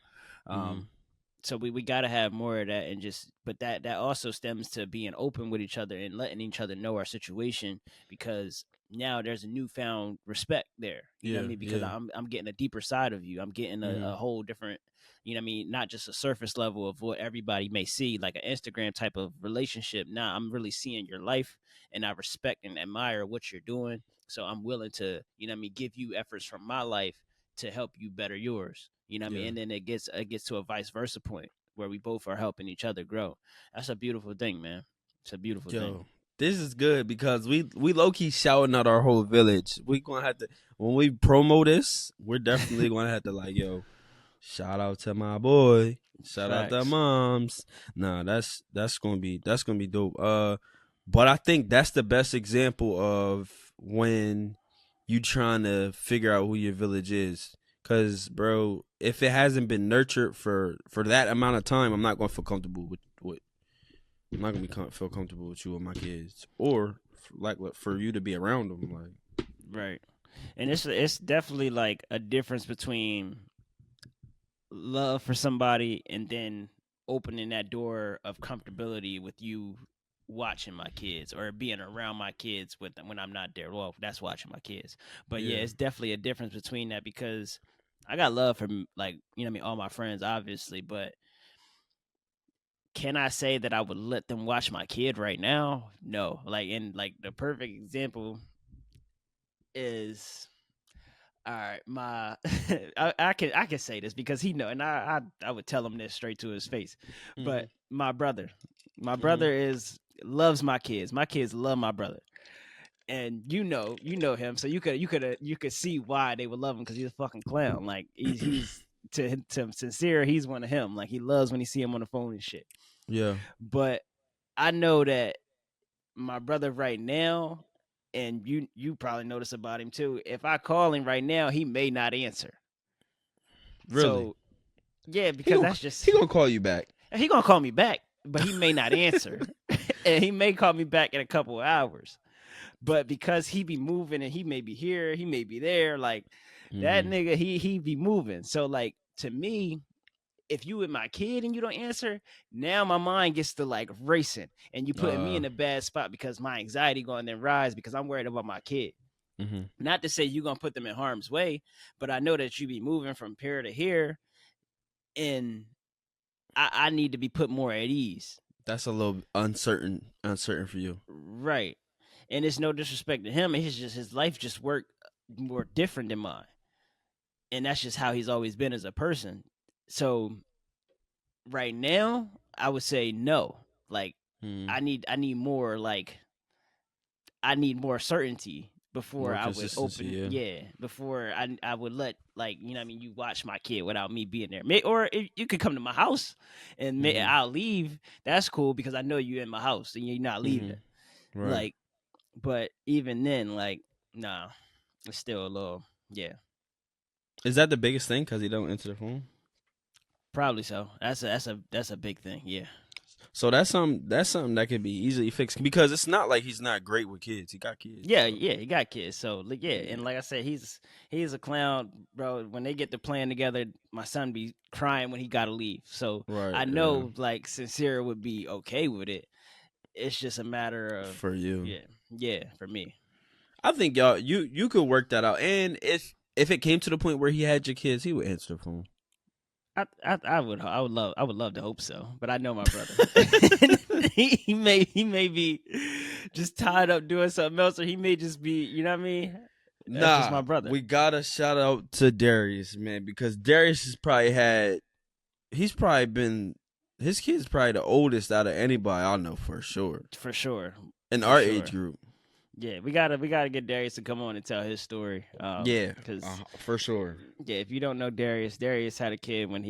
Hmm. Um, so we got to have more of that, and just but that also stems to being open with each other and letting each other know our situation, because now there's a newfound respect there, you know what I Yeah. mean, because Yeah. I'm getting a deeper side of you, I'm getting a Hmm. whole different, you know what I mean, not just a surface level of what everybody may see like an Instagram type of relationship. Now I'm really seeing your life, and I respect and admire what you're doing, so I'm willing to, you know what I mean, give you efforts from my life to help you better yours. You know what I mean? Yeah. And then it gets to a vice versa point where we both are helping each other grow. That's a beautiful thing, man. It's a beautiful thing. Yo, this is good because we low key shouting out our whole village. We gonna have to, when we promo this, we're definitely gonna have to, like, yo, shout out to my boy. Shout out to Facts. moms. Nah, that's gonna be dope. But I think that's the best example of when you trying to figure out who your village is. Cause, bro, if it hasn't been nurtured for that amount of time, I'm not gonna feel comfortable with I'm not gonna feel comfortable with you with my kids, or like for you to be around them. Like, Right. And it's definitely like a difference between love for somebody and then opening that door of comfortability with you watching my kids or being around my kids with them when I'm not there. Well, that's watching my kids. But yeah, yeah, it's definitely a difference between that, because I got love for, like, you know what I mean, all my friends obviously, but can I say that I would let them watch my kid right now? No. Like, and like the perfect example is, all right, my I can say this because he know, and I would tell him this straight to his face. mm-hmm, But my mm-hmm, brother is loves my kids. My kids love my brother, and you know him, so you could see why they would love him, because he's a fucking clown. Like he's to sincere, he's one of him. Like he loves when he see him on the phone and shit. yeah, But I know that my brother right now, and you probably notice about him too. If I call him right now, he may not answer. really. So yeah, He because gonna that's he just gonna call you back. he gonna call me back. but he may not answer, and he may call me back in a couple of hours. But because he be moving and he may be here, he may be there, like that Mm-hmm. nigga, he be moving. So like to me, if you with my kid and you don't answer, now my mind gets to like racing, and you putting me Uh. in a bad spot because my anxiety going to then rise because I'm worried about my kid. Mm-hmm. Not to say you're gonna put them in harm's way, but I know that you be moving from here to here, and I need to be put more at ease. That's a little uncertain for you. Right. And it's no disrespect to him. It's just his life just worked more different than mine. And that's just how he's always been as a person. So right now, I would say no. Like Mm. I need more I need more certainty before More I would consistency, open, yeah. yeah, before I would let, like, you know what I mean, you watch my kid without me being there. Or if you could come to my house and Mm-hmm. I'll leave. That's cool because I know you're in my house and you're not leaving. Mm-hmm. Right. Like, but even then, like, nah, it's still a little, yeah, Is that the biggest thing? Because he don't answer the phone. probably so. That's a big thing. Yeah, So that's something that can be easily fixed because it's not like he's not great with kids. He got kids. yeah, So yeah. He got kids, so like, yeah, yeah. and like I said, he's a clown, bro. When they get to playing together, my son be crying when he got to leave. So Right. I Yeah. know, like, Sincere would be okay with it. It's just a matter of, For you, yeah, yeah, for me. I think y'all you could work that out. And if it came to the point where he had your kids, he would answer the phone. I would love to hope so, but I know my brother. He may be just tied up doing something else, or he may just be, you know what I mean. That's just my Nah, brother. we gotta shout out to Darius, man, because Darius has probably had. He's probably been. His kid's probably the oldest out of anybody I know for sure For sure, in for our age sure. group. Yeah, we gotta get Darius to come on and tell his story. Yeah, Because for sure. yeah, if you don't know Darius had a kid when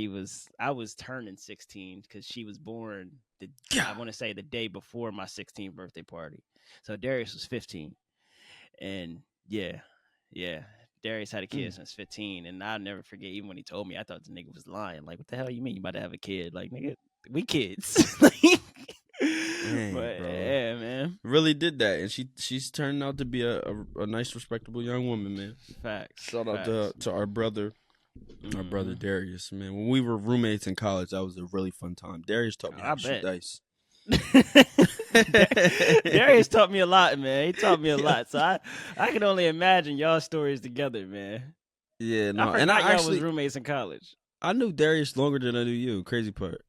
I was turning 16 because she was born I God. want to say the day before my 16th birthday party. So Darius was 15, and yeah, yeah. Darius had a kid Mm. since 15, and I'll never forget. Even when he told me, I thought the nigga was lying. Like, what the hell you mean you about to have a kid? Like, nigga, we kids. Like, Dang, but bro. yeah, man. Really did that, and she's turned out to be a nice, respectable young woman, man. Facts. Shout out Facts. to our brother Mhm. Darius, man. When we were roommates in college, that was a really fun time. Darius taught me how I to shoot bet. dice. Darius taught me a lot, man. He taught me a lot. So I can only imagine y'all stories together, man. Yeah, I no, and forgot I y'all was actually roommates in college. I knew Darius longer than I knew you. Crazy part.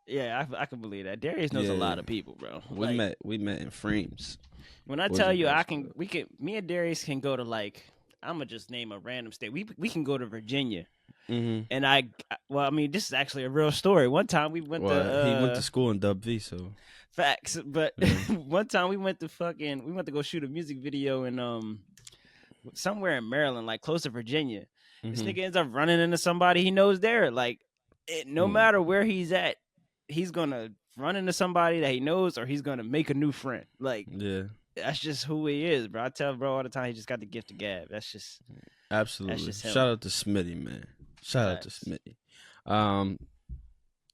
Yeah, I can believe that. Darius knows a Yeah, lot of people, bro. we Like, met in frames. when I tell Wasn't you, basketball. me and Darius can go to, like, I'm gonna just name a random state. We can go to Virginia, Mm-hmm. and well, I mean, this is actually a real story. One time we went to Well, he went to school in Dub V, so facts, but yeah. one time we went to go shoot a music video in somewhere in Maryland, like close to Virginia. This Mm-hmm. nigga ends up running into somebody he knows there. Like, no Mm. matter where he's at, he's gonna run into somebody that he knows, or he's gonna make a new friend. Like, Yeah, that's just who he is, bro. I tell bro all the time, he just got the gift of gab. That's absolutely. just Shout him. out to Smitty, man. Shout out to Facts. Smitty. Um,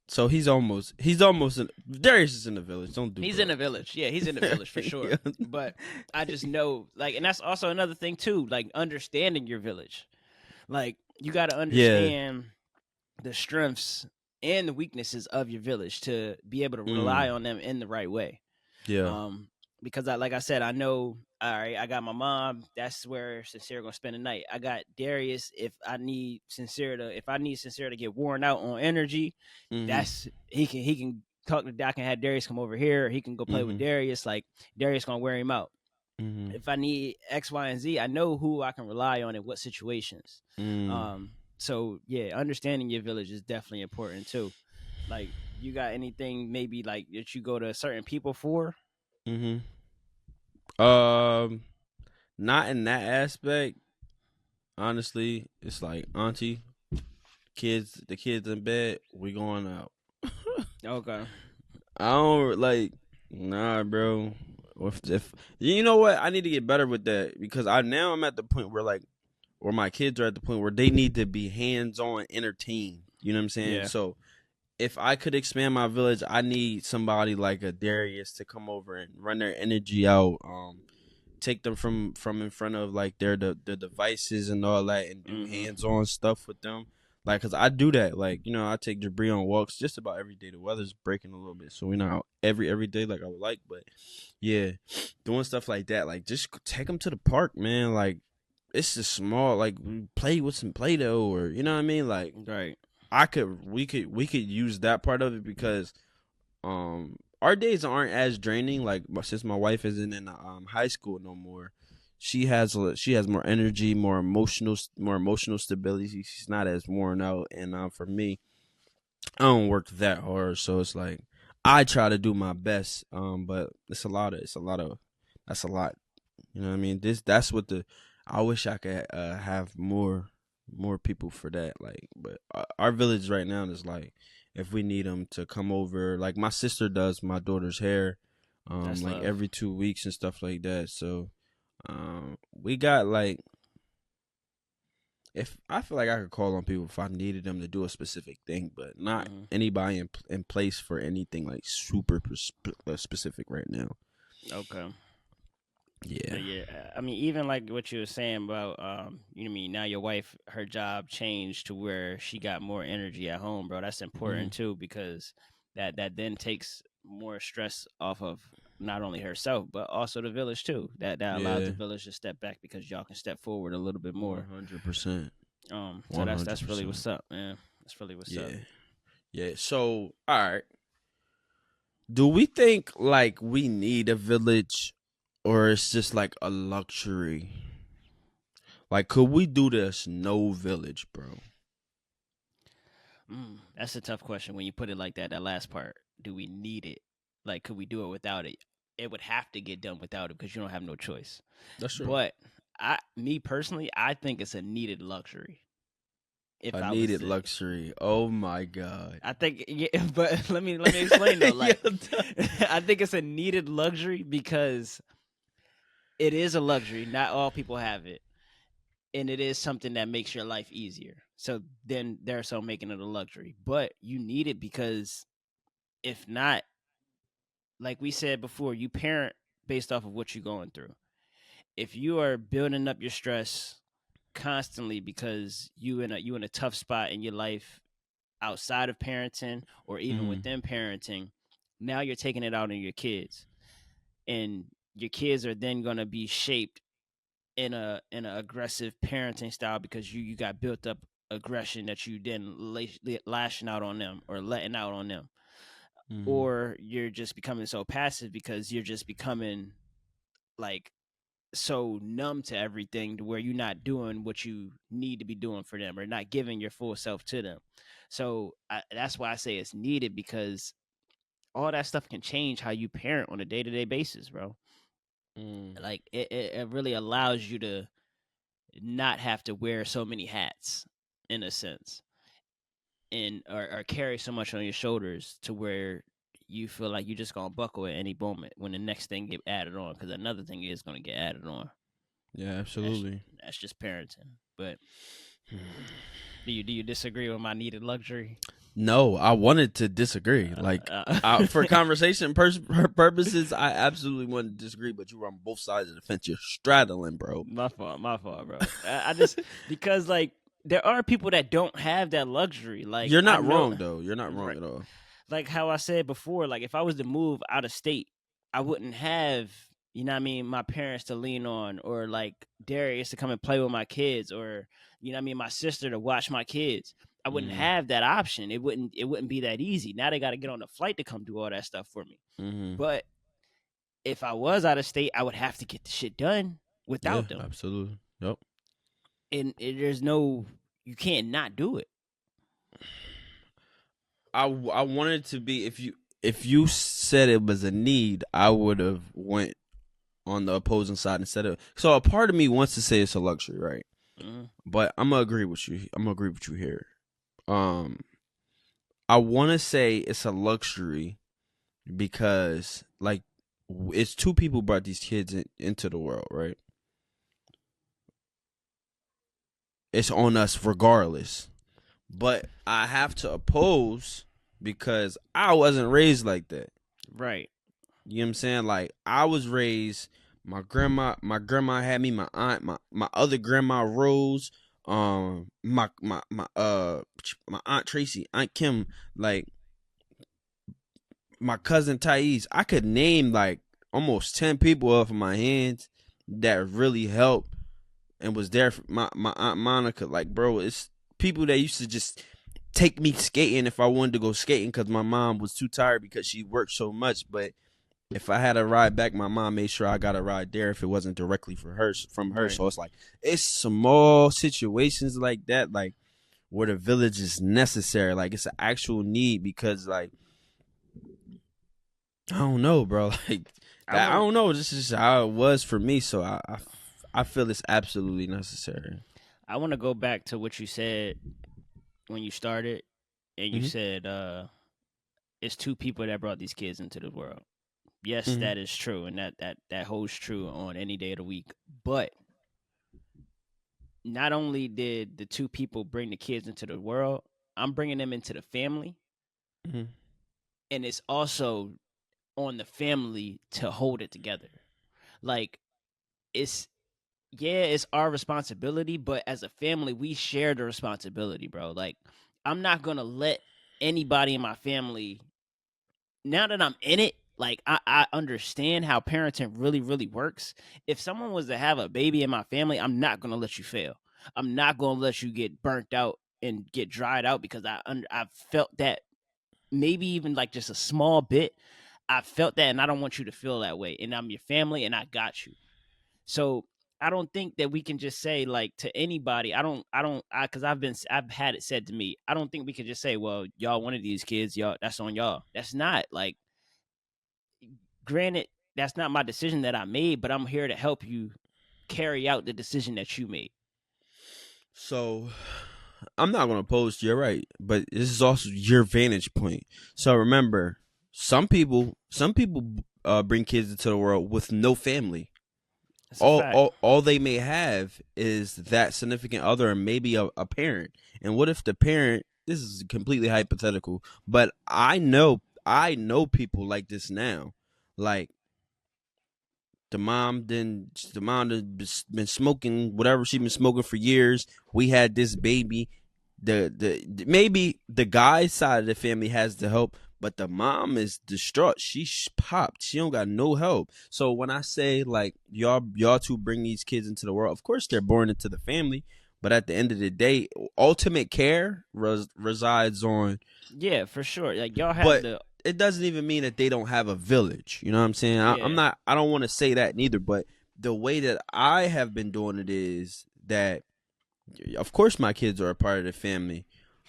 so Darius is in the village. Don't do. He's Bro. in the village. Yeah, he's in the village for sure. But I just know, like, and that's also another thing too, like understanding your village. Like, you got to Yeah. understand the strengths and the weaknesses of your village to be able to rely Mm. on them in the right way. Yeah. Because like I said, I know, all right, I got my mom. That's where Sincere gonna spend the night. I got Darius. If I need Sincere to get worn out on energy, Mm-hmm. that's he can talk to Doc and have Darius come over here. Or he can go play with Mm-hmm. Darius. Like, Darius gonna wear him out. Mm-hmm. If I need X, Y, and Z, I know who I can rely on in what situations. Mm. So yeah, understanding your village is definitely important too. Like, you got anything maybe like that you go to certain people for? Mm-hmm. Not in that aspect. Honestly, it's like auntie, the kids in bed. We going out. Okay. I don't like. Nah, bro. If you know what, I need to get better with that because I'm at the point where my kids are at the point where they need to be hands on entertained. You know what I'm saying? Yeah. So if I could expand my village, I need somebody like a Darius to come over and run their energy out. Take them from in front of like the devices and all that, and do Mm-hmm. hands on stuff with them. Like, cause I do that. Like, I take Jabri on walks just about every day. The weather's breaking a little bit, so we're not out every day like I would like. But yeah, doing stuff like that, like just take them to the park, man. Like, it's just small. Like, play with some Play-Doh, or you know what I mean. Like, Right. we could use that part of it, because our days aren't as draining. Like, since my wife isn't in high school no more, she has more energy, more emotional stability. She's not as worn out, and for me, I don't work that hard, so it's like I try to do my best. But that's a lot. You know what I mean? That's what the I wish I could have more people for that. Like, but our village right now is like, if we need them to come over, like my sister does my daughter's hair, That's like love. every 2 weeks and stuff like that. So, we got like, if I feel like I could call on people if I needed them to do a specific thing, but not Mm-hmm. anybody in place for anything like super specific right now. Okay. Yeah. But yeah, I mean, even like what you were saying about, you know, what I mean, now your wife, her job changed to where she got more energy at home, bro. That's Hmm. important too, because that then takes more stress off of not only herself but also the village too. That allows the Yeah. village to step back because y'all can step forward a little bit more. 100%. So One hundred that's really percent. what's up, man. That's really what's up. Yeah. Yeah. So, all right. Do we think like we need a village, or it's just like a luxury? Like, could we do this no village, bro? That's a tough question when you put it like that. That last part, do we need it? Like, could we do it without it? It would have to get done without it because you don't have no choice. That's true. But me personally, I think it's a needed luxury. If A I was needed to, luxury. Oh my god. I think, yeah, but let me explain though. Yo, Like, I think it's a needed luxury because it is a luxury. Not all people have it, and it is something that makes your life easier. So then they're so making it a luxury, but you need it because if not, like we said before, you parent based off of what you're going through. If you are building up your stress constantly because you in a tough spot in your life outside of parenting or even mm, within parenting, now you're taking it out on your kids, and your kids are then going to be shaped in a aggressive parenting style because you got built up aggression that you then lashing out on them or letting out on them, mm, or you're just becoming so passive because you're just becoming like so numb to everything to where you're not doing what you need to be doing for them or not giving your full self to them. So that's why I say it's needed because all that stuff can change how you parent on a day-to-day basis, bro. mm. Like it really allows you to not have to wear so many hats in a sense, and or carry so much on your shoulders to where you feel like you're just gonna buckle at any moment when the next thing get added on because another thing is gonna get added on. Yeah, That's absolutely. that's just parenting. But do you disagree with my needed luxury? No, I wanted to disagree. Like, for conversation purposes, I absolutely wanted to disagree, but you were on both sides of the fence. You're straddling, bro. my fault, bro. I just because like there are people that don't have that luxury. Like You're I not know, wrong, though. You're not wrong right, at all. like how I said before, like if I was to move out of state, I wouldn't have, you know what I mean, my parents to lean on or like Darius to come and play with my kids or you know what I mean, my sister to watch my kids. I wouldn't Mm, have that option. It wouldn't be that easy. Now they got to get on a flight to come do all that stuff for me. mm-hmm. But if I was out of state, I would have to get the shit done Yeah, without them. absolutely. Yep. And there's no, you can't not do it. I wanted to be, if you said it was a need, I would have went on the opposing side instead of. So a part of me wants to say it's a luxury, right? Mm-hmm. But I'm gonna agree with you. I'm gonna agree with you here. Um, I want to say it's a luxury because like it's two people brought these kids into the world, right? It's on us regardless. But I have to oppose because I wasn't raised like that. Right. You know what I'm saying? Like I was raised. My grandma had me. My aunt, my other grandma Rose. My aunt Tracy, Aunt Kim, like my cousin Thais. I could name like almost 10 people off of my hands that really helped and was there for my aunt Monica. Like, bro, it's people that used to just take me skating if I wanted to go skating because my mom was too tired because she worked so much. But if I had a ride back, my mom made sure I got a ride there if it wasn't directly for her from her. Right. So it's like it's small situations like that, like where the village is necessary. Like it's an actual need because like I don't know, bro. Like I that. I want to don't know. This is how it was for me. So I feel it's absolutely necessary. I want to go back to what you said when you started, and you Mm-hmm. said it's two people that brought these kids into the world. Yes, Mm-hmm. that is true, and that holds true on any day of the week. But not only did the two people bring the kids into the world, I'm bringing them into the family, Mm-hmm. and it's also on the family to hold it together. Like it's yeah, it's our responsibility, but as a family, we share the responsibility, bro. Like I'm not gonna let anybody in my family now that I'm in it, like I understand how parenting really, really works. If someone was to have a baby in my family, I'm not gonna let you fail. I'm not gonna let you get burnt out and get dried out because I've felt that maybe even like just a small bit. I felt that, and I don't want you to feel that way. And I'm your family, and I got you. So I don't think that we can just say like to anybody. Because I've had it said to me. I don't think we can just say, well, y'all wanted these kids, y'all. That's on y'all. That's not like granted, that's not my decision that I made, but I'm here to help you carry out the decision that you made. So I'm not gonna oppose you're right, but this is also your vantage point. So remember, some people bring kids into the world with no family. That's a All, fact. all all they may have is that significant other and maybe a parent. And what if the parent? This is completely hypothetical, but I know people like this now. Like the mom been smoking whatever she been smoking for years. We had this baby. Maybe the guy's side of the family has the help, but the mom is distraught. She popped. She don't got no help. So when I say like y'all two bring these kids into the world, of course they're born into the family, but at the end of the day, ultimate care resides on. Yeah, for sure. Like y'all have But the it doesn't even mean that they don't have a village. You know what I'm saying? I'm yeah, not. I don't want to say that neither. But the way that I have been doing it is that, of course, my kids are a part of the family,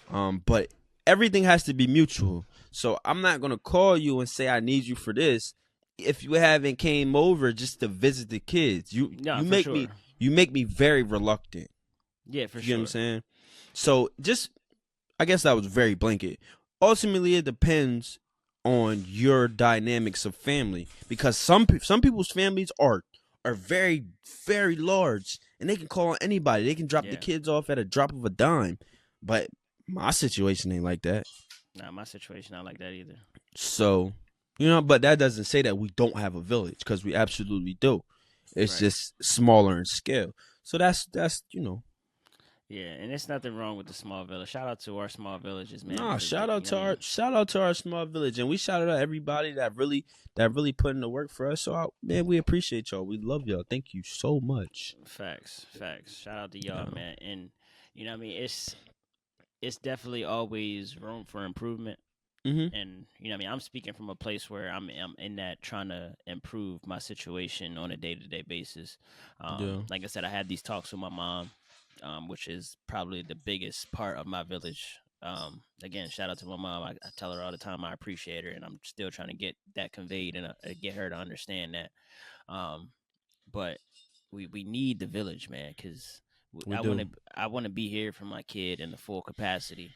but everything has to be mutual. So I'm not gonna call you and say I need you for this if you haven't came over just to visit the kids. You no, you for make me sure. you make me very reluctant. Yeah, for You get what I'm sure. saying? So just I guess that was very blanket. Ultimately, it depends on your dynamics of family because some people's families are very large and they can call on anybody. They can drop the Yeah. kids off at a drop of a dime. But my situation ain't like that. Nah, my situation not like that either. So, but that doesn't say that we don't have a village because we absolutely do. It's Right. just smaller in scale. So that's. Yeah, and it's nothing wrong with the small village. Shout out to our small villages, man, Nah, because they, shout out you know to what I our mean. small village, and we shout out everybody that really put in the work for us. So, man, we appreciate y'all. We love y'all. Thank you so much. Facts, facts. Shout out to y'all, Yeah. man. And you know what I mean. It's definitely always room for improvement. Mhm. And you know what I mean, I'm speaking from a place where I'm in that trying to improve my situation on a day-to-day basis. Yeah. Like I said, I had these talks with my mom, which is probably the biggest part of my village. Again, shout out to my mom. I tell her all the time I appreciate her, and I'm still trying to get that conveyed and get her to understand that. um, but we need the village, man, because We I want do. to I want to be here for my kid in the full capacity.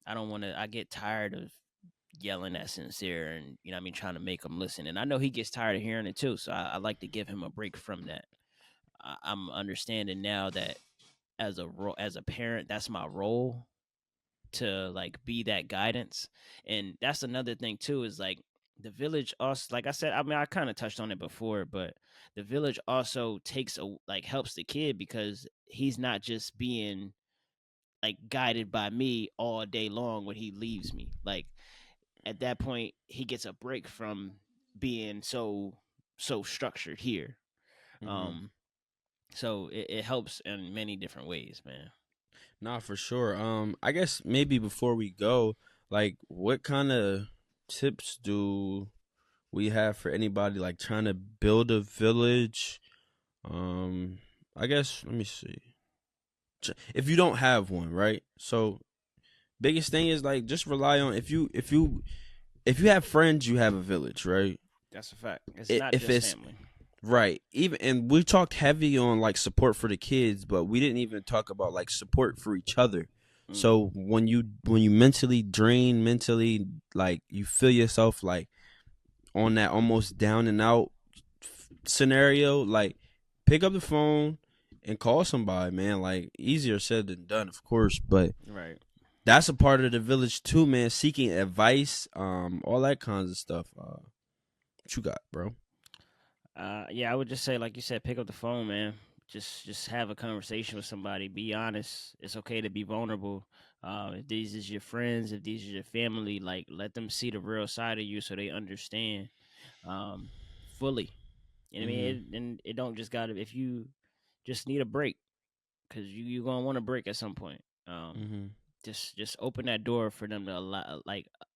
I don't want to. I get tired of yelling at Sincere and you know what I mean trying to make him listen. And I know he gets tired of hearing it too. So I like to give him a break from that. I'm understanding now that as a parent, that's my role. to like be that guidance. And that's another thing too, is like the village also, like I said, I mean, I kind of touched on it before, but the village also takes a like helps the kid, because he's not just being like guided by me all day long when he leaves me. Like at that point he gets a break from being so structured here. Mm-hmm. um so it helps in many different ways, man. Nah, for sure. I guess maybe before we go, like, what kind of tips do we have for anybody like trying to build a village? Um, I guess let me see. If you don't have one, right? So biggest thing is like just rely on if you have friends, you have a village, right? That's a fact. It's not If just it's family. right, even and we talked heavy on like support for the kids, but we didn't even talk about like support for each other. Mm, So when you mentally drain, mentally like you feel yourself like on that almost down and out scenario, like pick up the phone and call somebody, man. Like easier said than done, of course, but right. that's a part of the village too, man. Seeking advice, all that kinds of stuff. What you got, bro? Yeah, I would just say, like you said, pick up the phone, man. Just have a conversation with somebody. Be honest. It's okay to be vulnerable. If these is your friends, if these is your family, like let them see the real side of you so they understand um, fully. You know what I mean? Mhm. And it don't just gotta, if you just need a break, because you gonna want a break at some point. Mhm. Just open that door for them to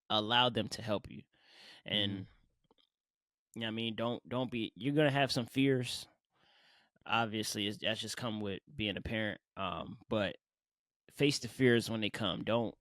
allow them to help you. Mhm. And you know what I mean, don't be, you're gonna have some fears. Obviously, that's just come with being a parent. But face the fears when they come. Don't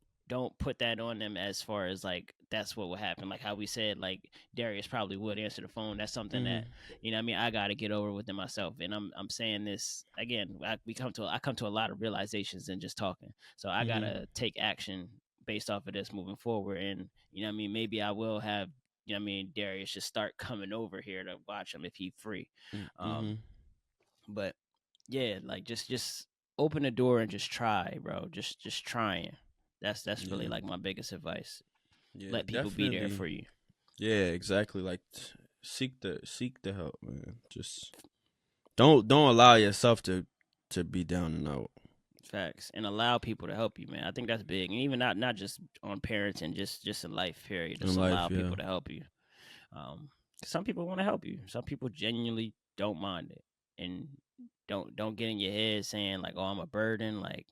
put that on them, as far as like that's what will happen. Like how we said, like Darius probably would answer the phone. That's something that, Mhm. you know what I mean, I got to get over within myself. And I'm saying this again. I come to a lot of realizations in just talking. So I Mhm. gotta take action based off of this moving forward. And you know what I mean, maybe I will have, you know what I mean, Darius just start coming over here to watch him if he free. Um, Mhm. but yeah, like just open the door and just try, bro. Just trying. That's really Yeah. like my biggest advice. Yeah. Let people be there Definitely. for you. Yeah. Exactly. Like seek the help, man. Just don't allow yourself to be down and out Facts. And allow people to help you, man. I think that's big. And even not just on parenting, just in life period. in Just allow life. Yeah. people to help you. Um some people want to help you. Some people genuinely don't mind it. And don't get in your head saying like, "Oh, I'm a burden." Like,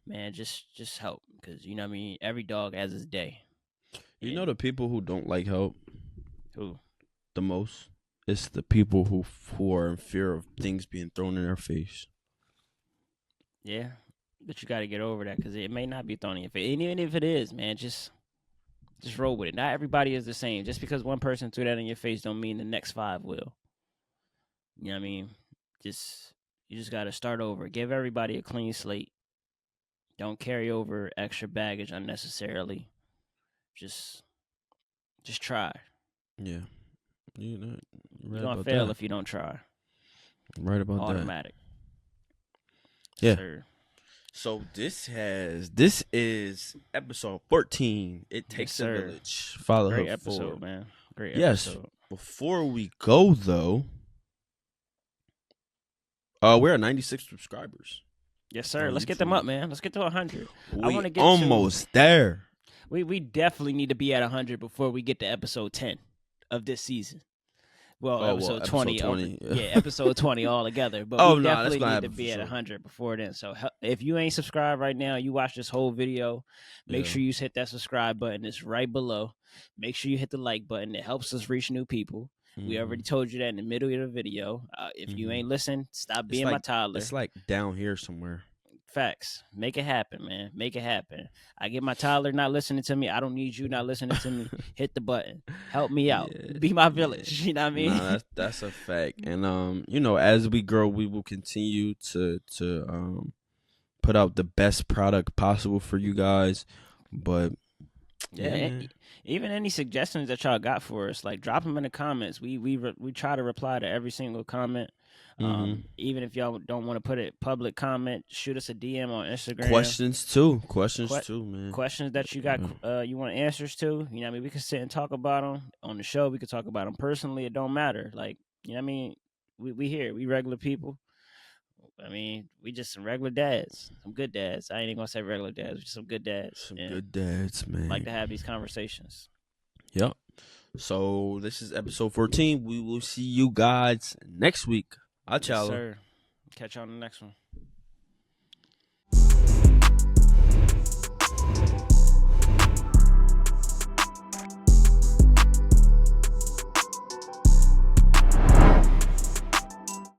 man, just help, cuz you know what I mean, every dog has his day. You know And the people who don't like help who the most. It's the people who are in fear of things being thrown in their face. Yeah, but you got to get over that, because it may not be thrown in your face. And even if it is, man, just roll with it. Not everybody is the same. Just because one person threw that in your face, don't mean the next five will. You know what I mean? Just you just got to start over. Give everybody a clean slate. Don't carry over extra baggage unnecessarily. Just just try. Yeah. You know, you're You're right gonna about fail that. if you don't try. Right about that. Automatic. Yeah. Sir. So this is episode 14. It Yes, takes a sir. village. Great Fatherhood 4. episode, man. Great Yes. episode. Before we go though, we're at 96 subscribers Yes, sir. on Let's get them YouTube. up, man. Let's get to 100. I We want to get to almost there. we definitely need to be at 100 before we get to episode 10 of this season. Well, Oh well, episode episode 20 over. 20. Yeah, episode 20 all together. But we Oh no, that's definitely gonna need to happen for be at sure. 100 before then. So if you ain't subscribed right now, you watch this whole video, make Yeah. sure you hit that subscribe button. It's right below. Make sure you hit the like button. It helps us reach new people. We Mm-hmm. already told you that in the middle of the video. If you Mm-hmm. ain't listen, stop It's being my like toddler. it's like down here somewhere. Facts. Make it happen, man. Make it happen. I get my toddler not listening to me. I don't need you not listening to me. Hit the button. Help me out. Yeah, Be my yeah. village. You know what I Nah, mean? that's a fact. And as we grow, we will continue to put out the best product possible for you guys. But yeah, Yeah. man. Even any suggestions that y'all got for us, like drop them in the comments. We try to reply to every single comment. Mm-hmm. Even if y'all don't want to put it public, comment, shoot us a DM on Instagram. Questions too, Que- man. questions that you got, you want answers to. You know what I mean? We can sit and talk about them on the show. We could talk about them personally. It don't matter. Like, you know what I mean? We here. We regular people. I mean, we just some regular dads, some good dads. I ain't even gonna say regular dads. We just some good dads, Some and good dads, man. like to have these conversations. Yep. So this is episode 14. We will see you guys next week. Yes, sir. Catch you on the next one.